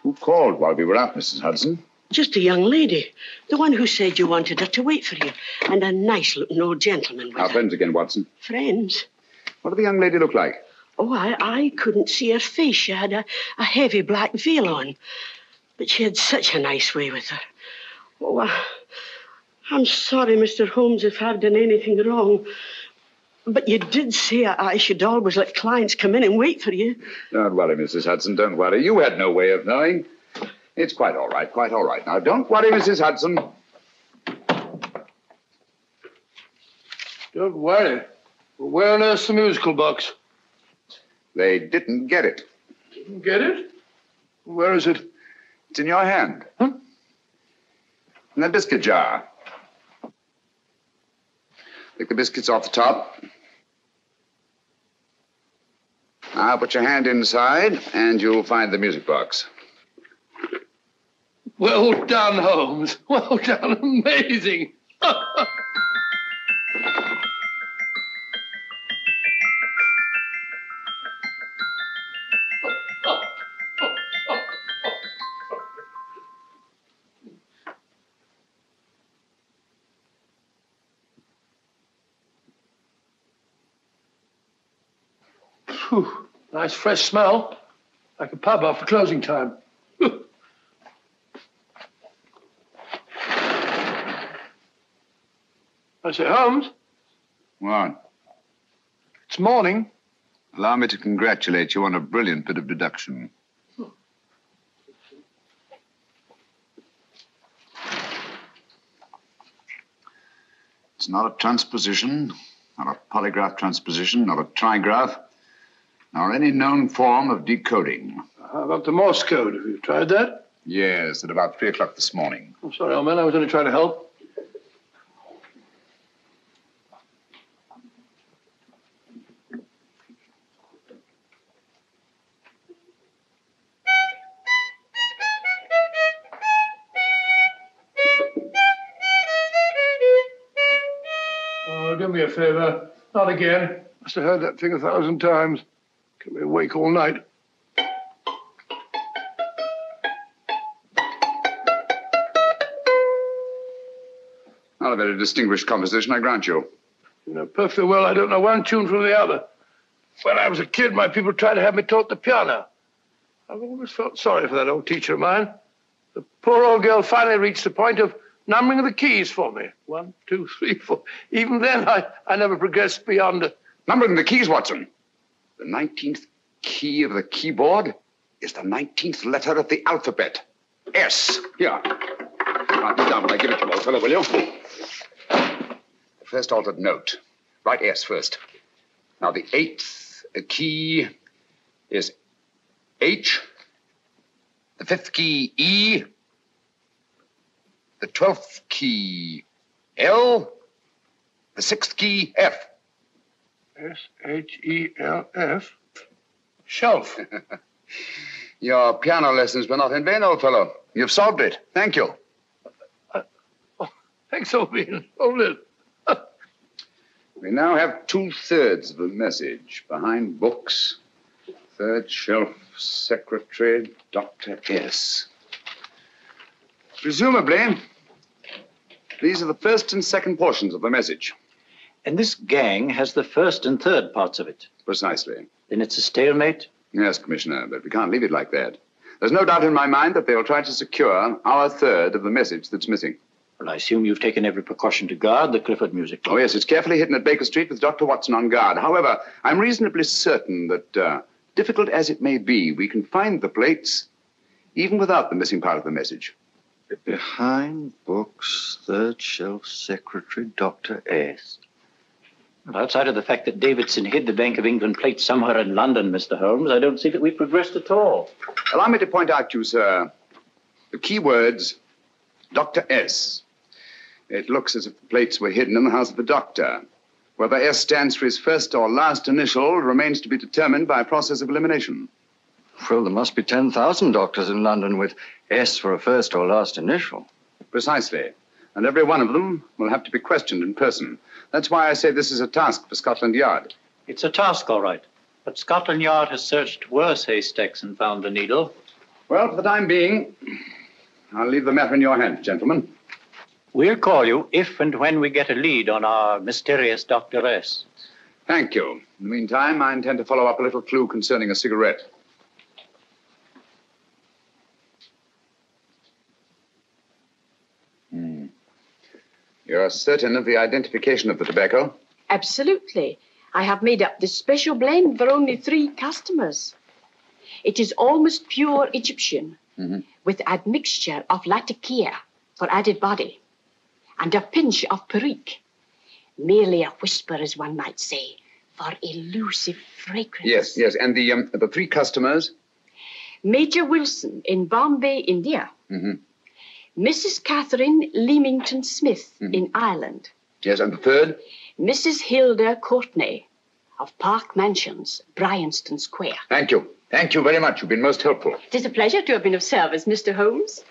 Who called while we were out, Mrs. Hudson? Just a young lady. The one who said you wanted her to wait for you. And a nice-looking old gentleman with Our her. friends again, Watson. Friends? What did the young lady look like? Oh, I couldn't see her face. She had a heavy black veil on. But she had such a nice way with her. Oh, I'm sorry, Mr. Holmes, if I've done anything wrong. But you did say I should always let clients come in and wait for you. Don't worry, Mrs. Hudson, don't worry. You had no way of knowing. It's quite all right, quite all right. Now, don't worry, Mrs. Hudson. Don't worry. Where on earth's the musical box? They didn't get it. Didn't get it? Where is it? It's in your hand. Huh? In that biscuit jar. Take the biscuits off the top. Now put your hand inside, and you'll find the music box. Well done, Holmes. Well done. Amazing. Whew. Nice fresh smell. Like a pub after closing time. I say, Holmes? What? It's morning. Allow me to congratulate you on a brilliant bit of deduction. It's not a transposition, not a polygraph transposition, not a trigraph, nor any known form of decoding. How about the Morse code? Have you tried that? Yes, at about 3 o'clock this morning. I'm sorry, old man. I was only trying to help. Oh, do me a favor. Not again. Must have heard that thing 1,000 times. Kept me awake all night. Not a very distinguished composition, I grant you. You know perfectly well I don't know one tune from the other. When I was a kid, my people tried to have me taught the piano. I've always felt sorry for that old teacher of mine. The poor old girl finally reached the point of numbering the keys for me. 1, 2, 3, 4. Even then, I never progressed beyond... Numbering the keys, Watson. The 19th key of the keyboard is the 19th letter of the alphabet. S. Here. Write it down when I give it to you, old fellow, will you? The first altered note. Write S first. Now, the 8th key is H. The 5th key, E. The 12th key, L. The 6th key, F. S-H-E-L-F. Shelf. Your piano lessons were not in vain, old fellow. You've solved it. Thank you. Thanks, old bean. Hold it. We now have 2/3 of the message. Behind books, third shelf, secretary, Dr. S. Presumably, these are the first and second portions of the message. And this gang has the first and third parts of it. Precisely. Then it's a stalemate? Yes, Commissioner, but we can't leave it like that. There's no doubt in my mind that they'll try to secure our third of the message that's missing. Well, I assume you've taken every precaution to guard the Clifford Music Club. Oh, yes, it's carefully hidden at Baker Street with Dr. Watson on guard. However, I'm reasonably certain that, difficult as it may be, we can find the plates even without the missing part of the message. Behind books, third shelf, secretary, Dr. S. Well, outside of the fact that Davidson hid the Bank of England plate somewhere in London, Mr. Holmes, I don't see that we've progressed at all. Allow me to point out to you, sir, the key words Dr. S. It looks as if the plates were hidden in the house of the doctor. Whether S stands for his first or last initial remains to be determined by a process of elimination. Well, there must be 10,000 doctors in London with S for a first or last initial. Precisely. And every one of them will have to be questioned in person. That's why I say this is a task for Scotland Yard. It's a task, all right. But Scotland Yard has searched worse haystacks and found the needle. Well, for the time being, I'll leave the matter in your hands, gentlemen. We'll call you if and when we get a lead on our mysterious Dr. S. Thank you. In the meantime, I intend to follow up a little clue concerning a cigarette. You're certain of the identification of the tobacco? Absolutely. I have made up this special blend for only 3 customers. It is almost pure Egyptian, with admixture of latakia for added body, and a pinch of perique. Merely a whisper, as one might say, for elusive fragrance. Yes. And the 3 customers? Major Wilson in Bombay, India. Mrs. Catherine Leamington Smith in Ireland. Yes, and the 3rd? Mrs. Hilda Courtney of Park Mansions, Bryanston Square. Thank you. Thank you very much. You've been most helpful. It is a pleasure to have been of service, Mr. Holmes.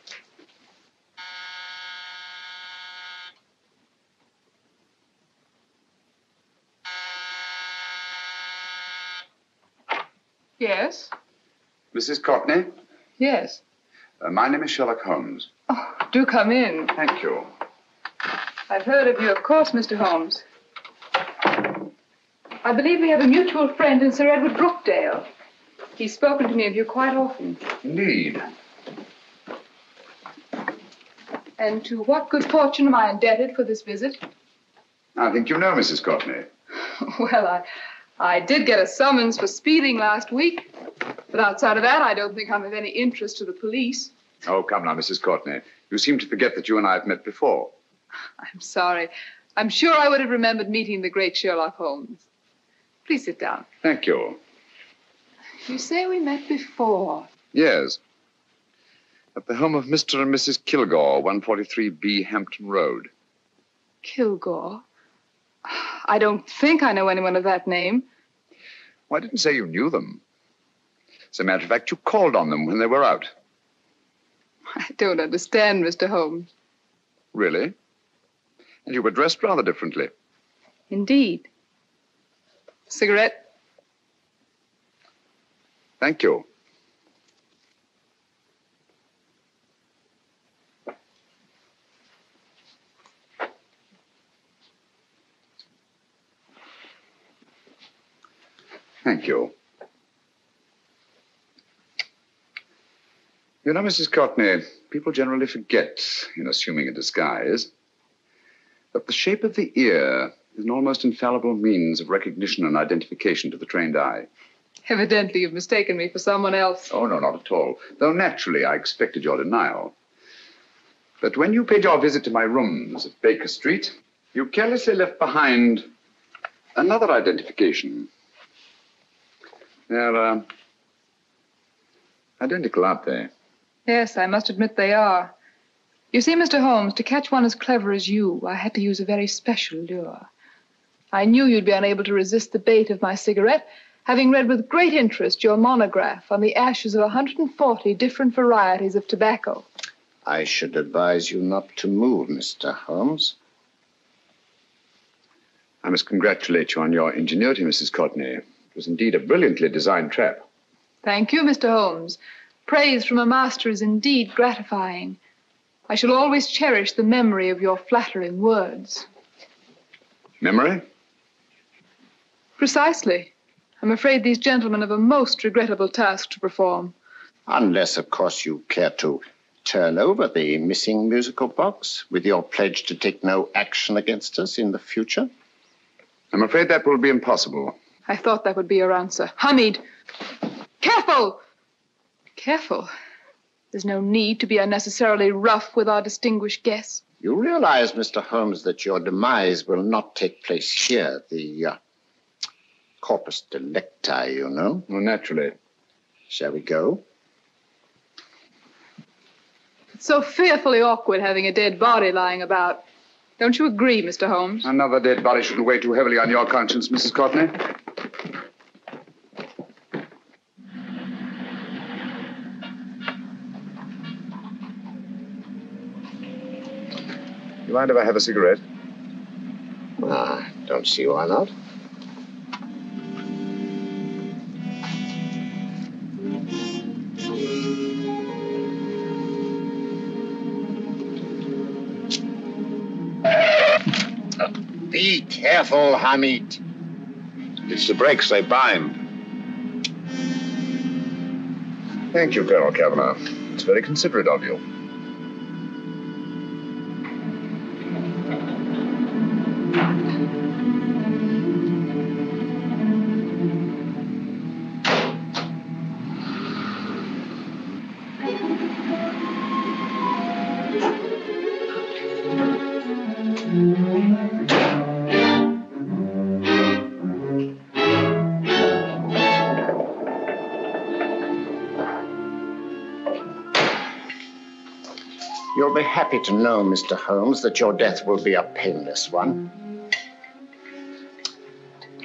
Yes? Mrs. Courtney? Yes. My name is Sherlock Holmes. Oh, do come in. Thank you. I've heard of you, of course, Mr. Holmes. I believe we have a mutual friend in Sir Edward Brookdale. He's spoken to me of you quite often. Indeed. And to what good fortune am I indebted for this visit? I think you know Mrs. Courtney. Well, I did get a summons for speeding last week. But outside of that, I don't think I'm of any interest to the police. Oh, come now, Mrs. Courtney. You seem to forget that you and I have met before. I'm sorry. I'm sure I would have remembered meeting the great Sherlock Holmes. Please sit down. Thank you. You say we met before. Yes. At the home of Mr. and Mrs. Kilgore, 143B Hampton Road. Kilgore? I don't think I know anyone of that name. Well, I didn't say you knew them. As a matter of fact, you called on them when they were out. I don't understand, Mr. Holmes. Really? And you were dressed rather differently. Indeed. Cigarette? Thank you. Thank you. You know, Mrs. Courtney, people generally forget, in assuming a disguise, that the shape of the ear is an almost infallible means of recognition and identification to the trained eye. Evidently, you've mistaken me for someone else. Oh, no, not at all. Though naturally, I expected your denial. But when you paid your visit to my rooms at Baker Street, you carelessly left behind another identification. They're identical, aren't they? Yes, I must admit they are. You see, Mr. Holmes, to catch one as clever as you, I had to use a very special lure. I knew you'd be unable to resist the bait of my cigarette, having read with great interest your monograph on the ashes of 140 different varieties of tobacco. I should advise you not to move, Mr. Holmes. I must congratulate you on your ingenuity, Mrs. Courtney. It was indeed a brilliantly designed trap. Thank you, Mr. Holmes. Praise from a master is indeed gratifying. I shall always cherish the memory of your flattering words. Memory? Precisely. I'm afraid these gentlemen have a most regrettable task to perform. Unless, of course, you care to turn over the missing musical box with your pledge to take no action against us in the future. I'm afraid that will be impossible. I thought that would be your answer. Hamid! Careful! Careful. There's no need to be unnecessarily rough with our distinguished guests. You realize, Mr. Holmes, that your demise will not take place here. The corpus delicti, you know. Well, naturally. Shall we go? It's so fearfully awkward having a dead body lying about. Don't you agree, Mr. Holmes? Another dead body shouldn't weigh too heavily on your conscience, Mrs. Courtney. You mind if I have a cigarette? Don't see why not. Be careful, Hamid. It's the brakes, they bind. Thank you, Colonel Kavanagh. It's very considerate of you. You'll be happy to know, Mr. Holmes, that your death will be a painless one.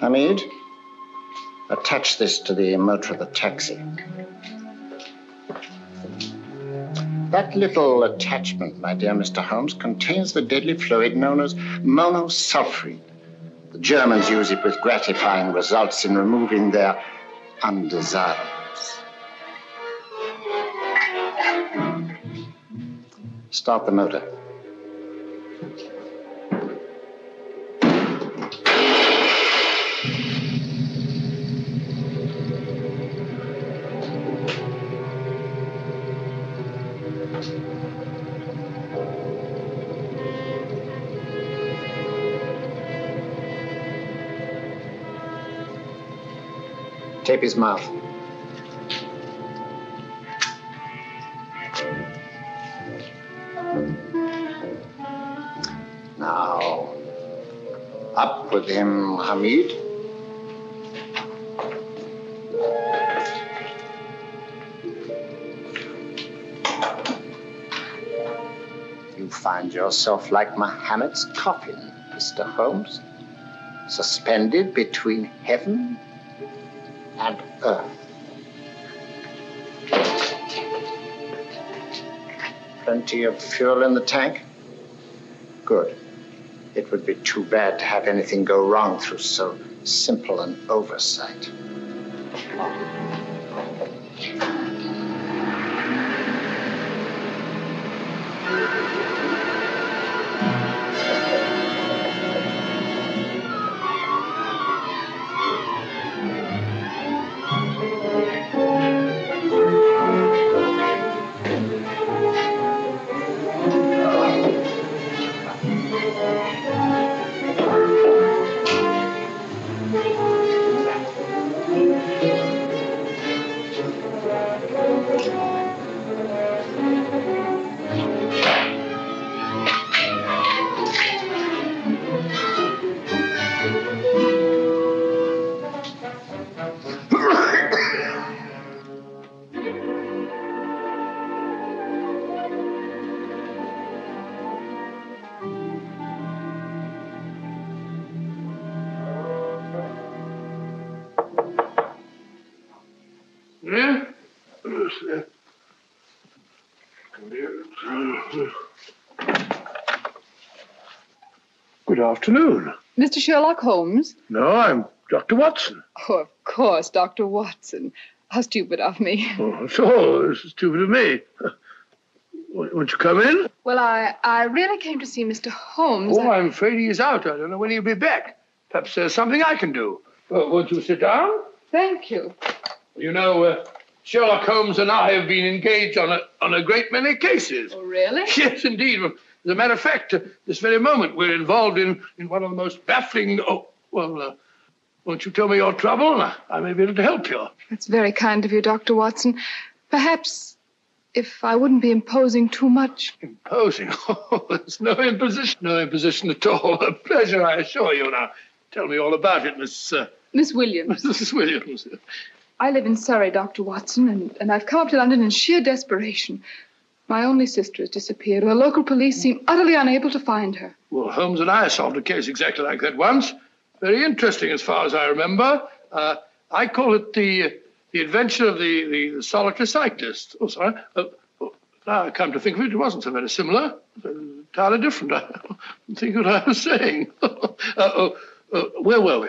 Hamid, attach this to the motor of the taxi. That little attachment, my dear Mr. Holmes, contains the deadly fluid known as monosulfide. The Germans use it with gratifying results in removing their undesirables. Start the motor. Tape his mouth. Now, up with him, Hamid. You find yourself like Muhammad's coffin, Mr. Holmes, suspended between heaven and earth. Plenty of fuel in the tank? Good. It would be too bad to have anything go wrong through so simple an oversight. Good afternoon. Mr. Sherlock Holmes? No, I'm Dr. Watson. Oh, of course, Dr. Watson. How stupid of me. Oh, so stupid of me. Won't you come in? Well, I really came to see Mr. Holmes. Oh, I'm afraid he's out. I don't know when he'll be back. Perhaps there's something I can do. Won't you sit down? Thank you. You know, Sherlock Holmes and I have been engaged on a great many cases. Oh, really? Yes, indeed. As a matter of fact, this very moment, we're involved in one of the most baffling... won't you tell me your trouble? I may be able to help you. That's very kind of you, Dr. Watson. Perhaps if I wouldn't be imposing too much. Imposing? Oh, there's no imposition. No imposition at all. A pleasure, I assure you. Now, tell me all about it, Miss Williams. Mrs. Williams. I live in Surrey, Dr. Watson, and I've come up to London in sheer desperation. My only sister has disappeared, and the local police seem utterly unable to find her. Well, Holmes and I solved a case exactly like that once. Very interesting, as far as I remember. I call it the adventure of the solitary cyclist. Oh, sorry. Now I come to think of it, it wasn't so very similar. Entirely different. I don't think what I was saying. Where were we?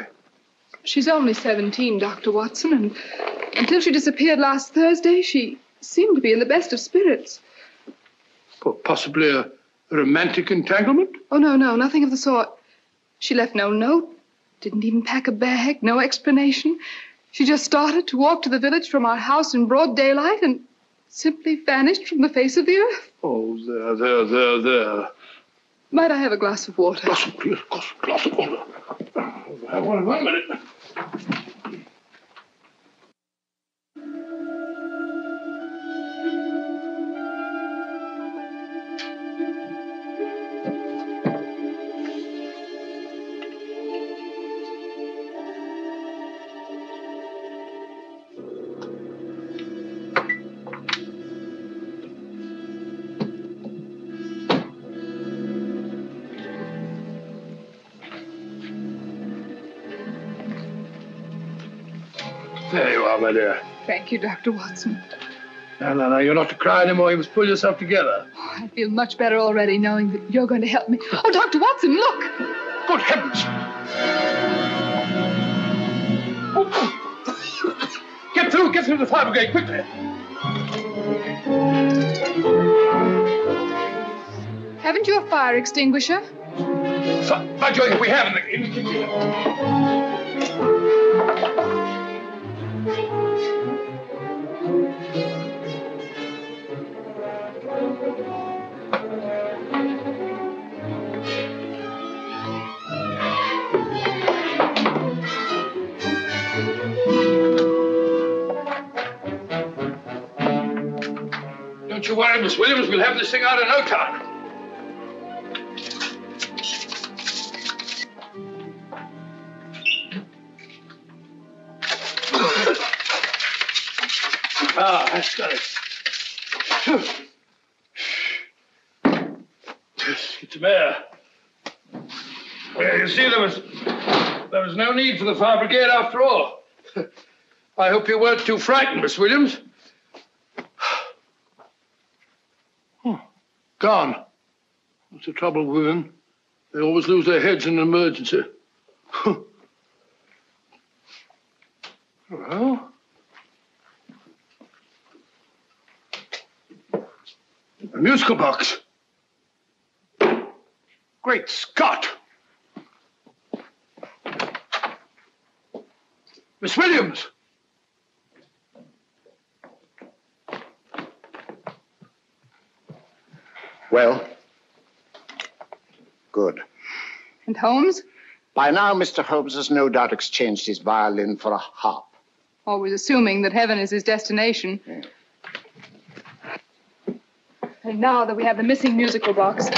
She's only 17, Dr. Watson, and until she disappeared last Thursday, she seemed to be in the best of spirits. Possibly a romantic entanglement? Oh, no, nothing of the sort. She left no note, didn't even pack a bag, no explanation. She just started to walk to the village from our house in broad daylight and simply vanished from the face of the earth. Oh, there. Might I have a glass of water? Glass of water. Have one in 1 minute. There you are, my dear. Thank you, Dr. Watson. No, you're not to cry anymore. You must pull yourself together. Oh, I feel much better already knowing that you're going to help me. Oh, Dr. Watson, look! Good heavens! Get through the fire brigade, quickly! Haven't you a fire extinguisher? By Jove, we have in the kitchen. Don't you worry, Miss Williams. We'll have this thing out in no time. That's got it. It's a mare. Well, you see, there was no need for the fire brigade after all. I hope you weren't too frightened, Miss Williams. Gone. That's the trouble with women. They always lose their heads in an emergency. Well, a musical box. Great Scott! Miss Williams! Well, good. And Holmes? By now, Mr. Holmes has no doubt exchanged his violin for a harp. Always assuming that heaven is his destination. Yeah. And now that we have the missing musical box.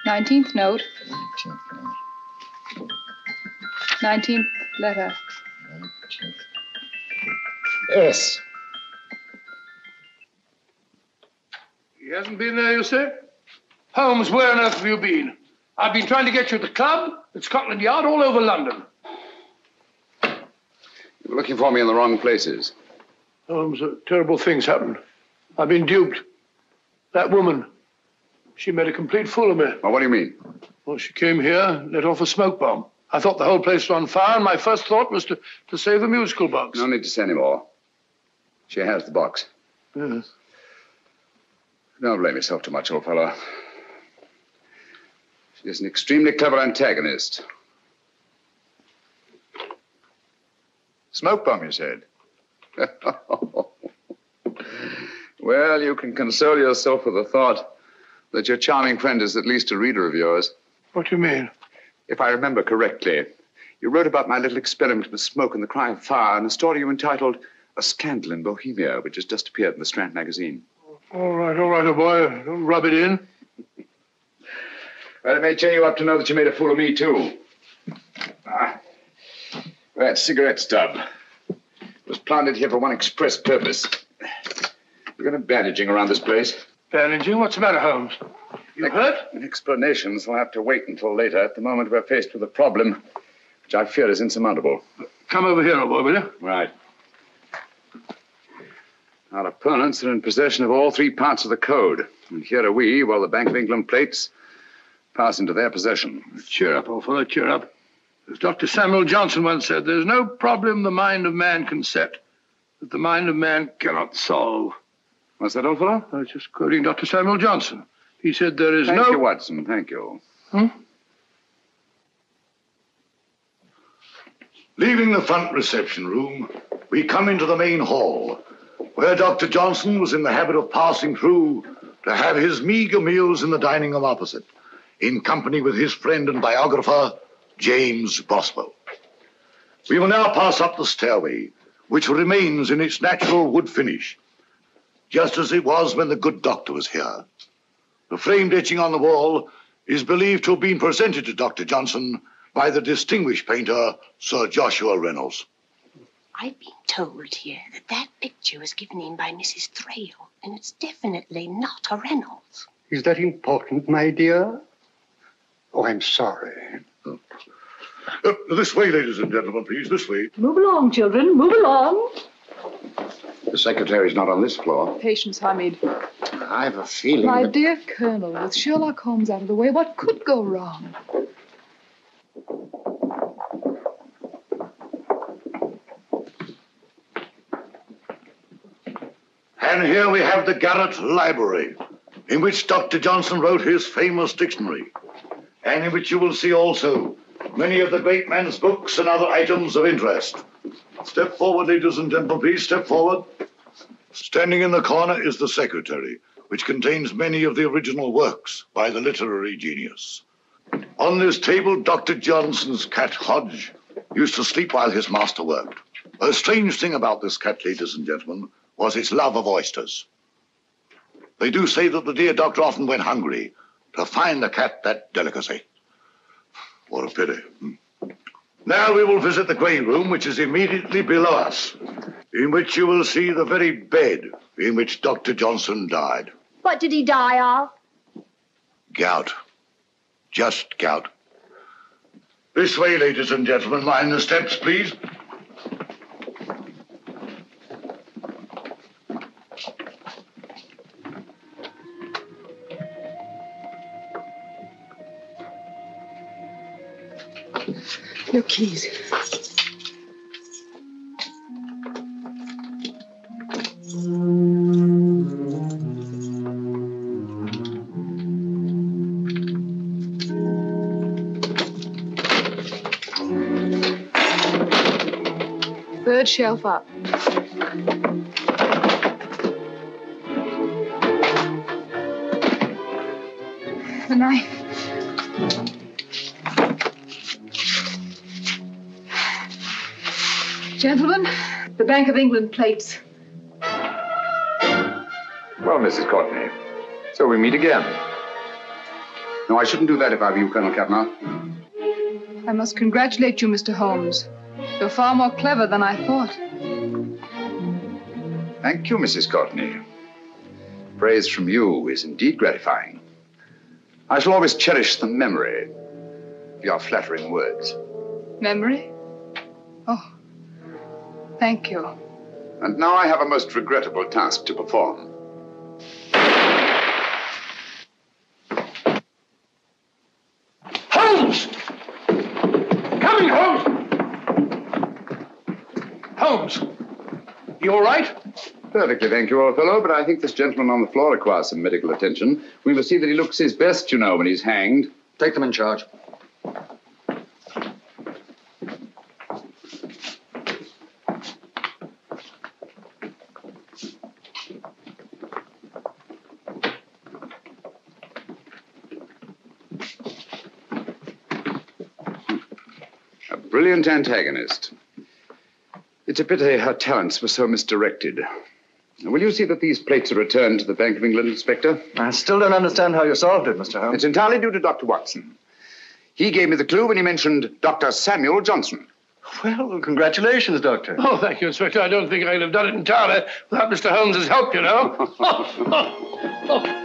Nineteenth note. 19th letter. Yes. He hasn't been there, you say? Holmes, where on earth have you been? I've been trying to get you at the club, at Scotland Yard, all over London. You were looking for me in the wrong places. Holmes, terrible things happened. I've been duped. That woman, she made a complete fool of me. Well, what do you mean? Well, she came here and let off a smoke bomb. I thought the whole place was on fire, and my first thought was to save the musical box. No need to say any more. She has the box. Yes. Don't blame yourself too much, old fellow. She's an extremely clever antagonist. Smoke bomb, you said? Well, you can console yourself with the thought that your charming friend is at least a reader of yours. What do you mean? If I remember correctly, you wrote about my little experiment with smoke and the cry of fire in a story you entitled A Scandal in Bohemia, which has just appeared in the Strand magazine. All right, old boy. Don't rub it in. Well, it may cheer you up to know that you made a fool of me, too. That cigarette stub was planted here for one express purpose. We're going to bandaging around this place. Bandaging? What's the matter, Holmes? You hurt? Explanations will have to wait until later. At the moment, we're faced with a problem which I fear is insurmountable. Come over here, old boy, will you? Right. Our opponents are in possession of all three parts of the code. And here are we, while the Bank of England plates pass into their possession. Cheer up, old fellow, cheer up. As Dr. Samuel Johnson once said, there's no problem the mind of man can set that the mind of man cannot solve. What's that, old fellow? I was just quoting Dr. Samuel Johnson. He said there is Thank you, Watson. Thank you. Leaving the front reception room, we come into the main hall, where Dr. Johnson was in the habit of passing through to have his meager meals in the dining room opposite, in company with his friend and biographer, James Boswell. We will now pass up the stairway, which remains in its natural wood finish, just as it was when the good doctor was here. The framed etching on the wall is believed to have been presented to Dr. Johnson by the distinguished painter, Sir Joshua Reynolds. I've been told here that that picture was given in by Mrs. Thrale, and it's definitely not a Reynolds. Is that important, my dear? Oh, I'm sorry. This way, ladies and gentlemen, please, this way. Move along, children, move along. The secretary's not on this floor. Patience, Hamid. I have a feeling My that... dear Colonel, with Sherlock Holmes out of the way, what could go wrong? And here we have the Garrett Library, in which Dr. Johnson wrote his famous dictionary, and in which you will see also many of the great man's books and other items of interest. Step forward, ladies and gentlemen, please, step forward. Standing in the corner is the secretary, which contains many of the original works by the literary genius. On this table, Dr. Johnson's cat, Hodge, used to sleep while his master worked. A strange thing about this cat, ladies and gentlemen, was its love of oysters. They do say that the dear doctor often went hungry to find the cat that delicacy. What a pity. Now we will visit the grey room, which is immediately below us, in which you will see the very bed in which Dr. Johnson died. What did he die of? Gout. Just gout. This way, ladies and gentlemen. Mind the steps, please. Your keys. Third shelf up. The knife. Gentlemen, the Bank of England plates. Well, Mrs. Courtney, so we meet again. No, I shouldn't do that if I were you, Colonel Cavanaugh. I must congratulate you, Mr. Holmes. You're far more clever than I thought. Thank you, Mrs. Courtney. Praise from you is indeed gratifying. I shall always cherish the memory of your flattering words. Memory? Oh, thank you. And now I have a most regrettable task to perform. Holmes! Coming, Holmes! Holmes, you all right? Perfectly, thank you, old fellow, but I think this gentleman on the floor requires some medical attention. We must see that he looks his best, you know, when he's hanged. Take them in charge. A brilliant antagonist. It's a pity her talents were so misdirected. Will you see that these plates are returned to the Bank of England, Inspector? I still don't understand how you solved it, Mr. Holmes. It's entirely due to Dr. Watson. He gave me the clue when he mentioned Dr. Samuel Johnson. Well, congratulations, Doctor. Oh, thank you, Inspector. I don't think I'd have done it entirely without Mr. Holmes's help, you know.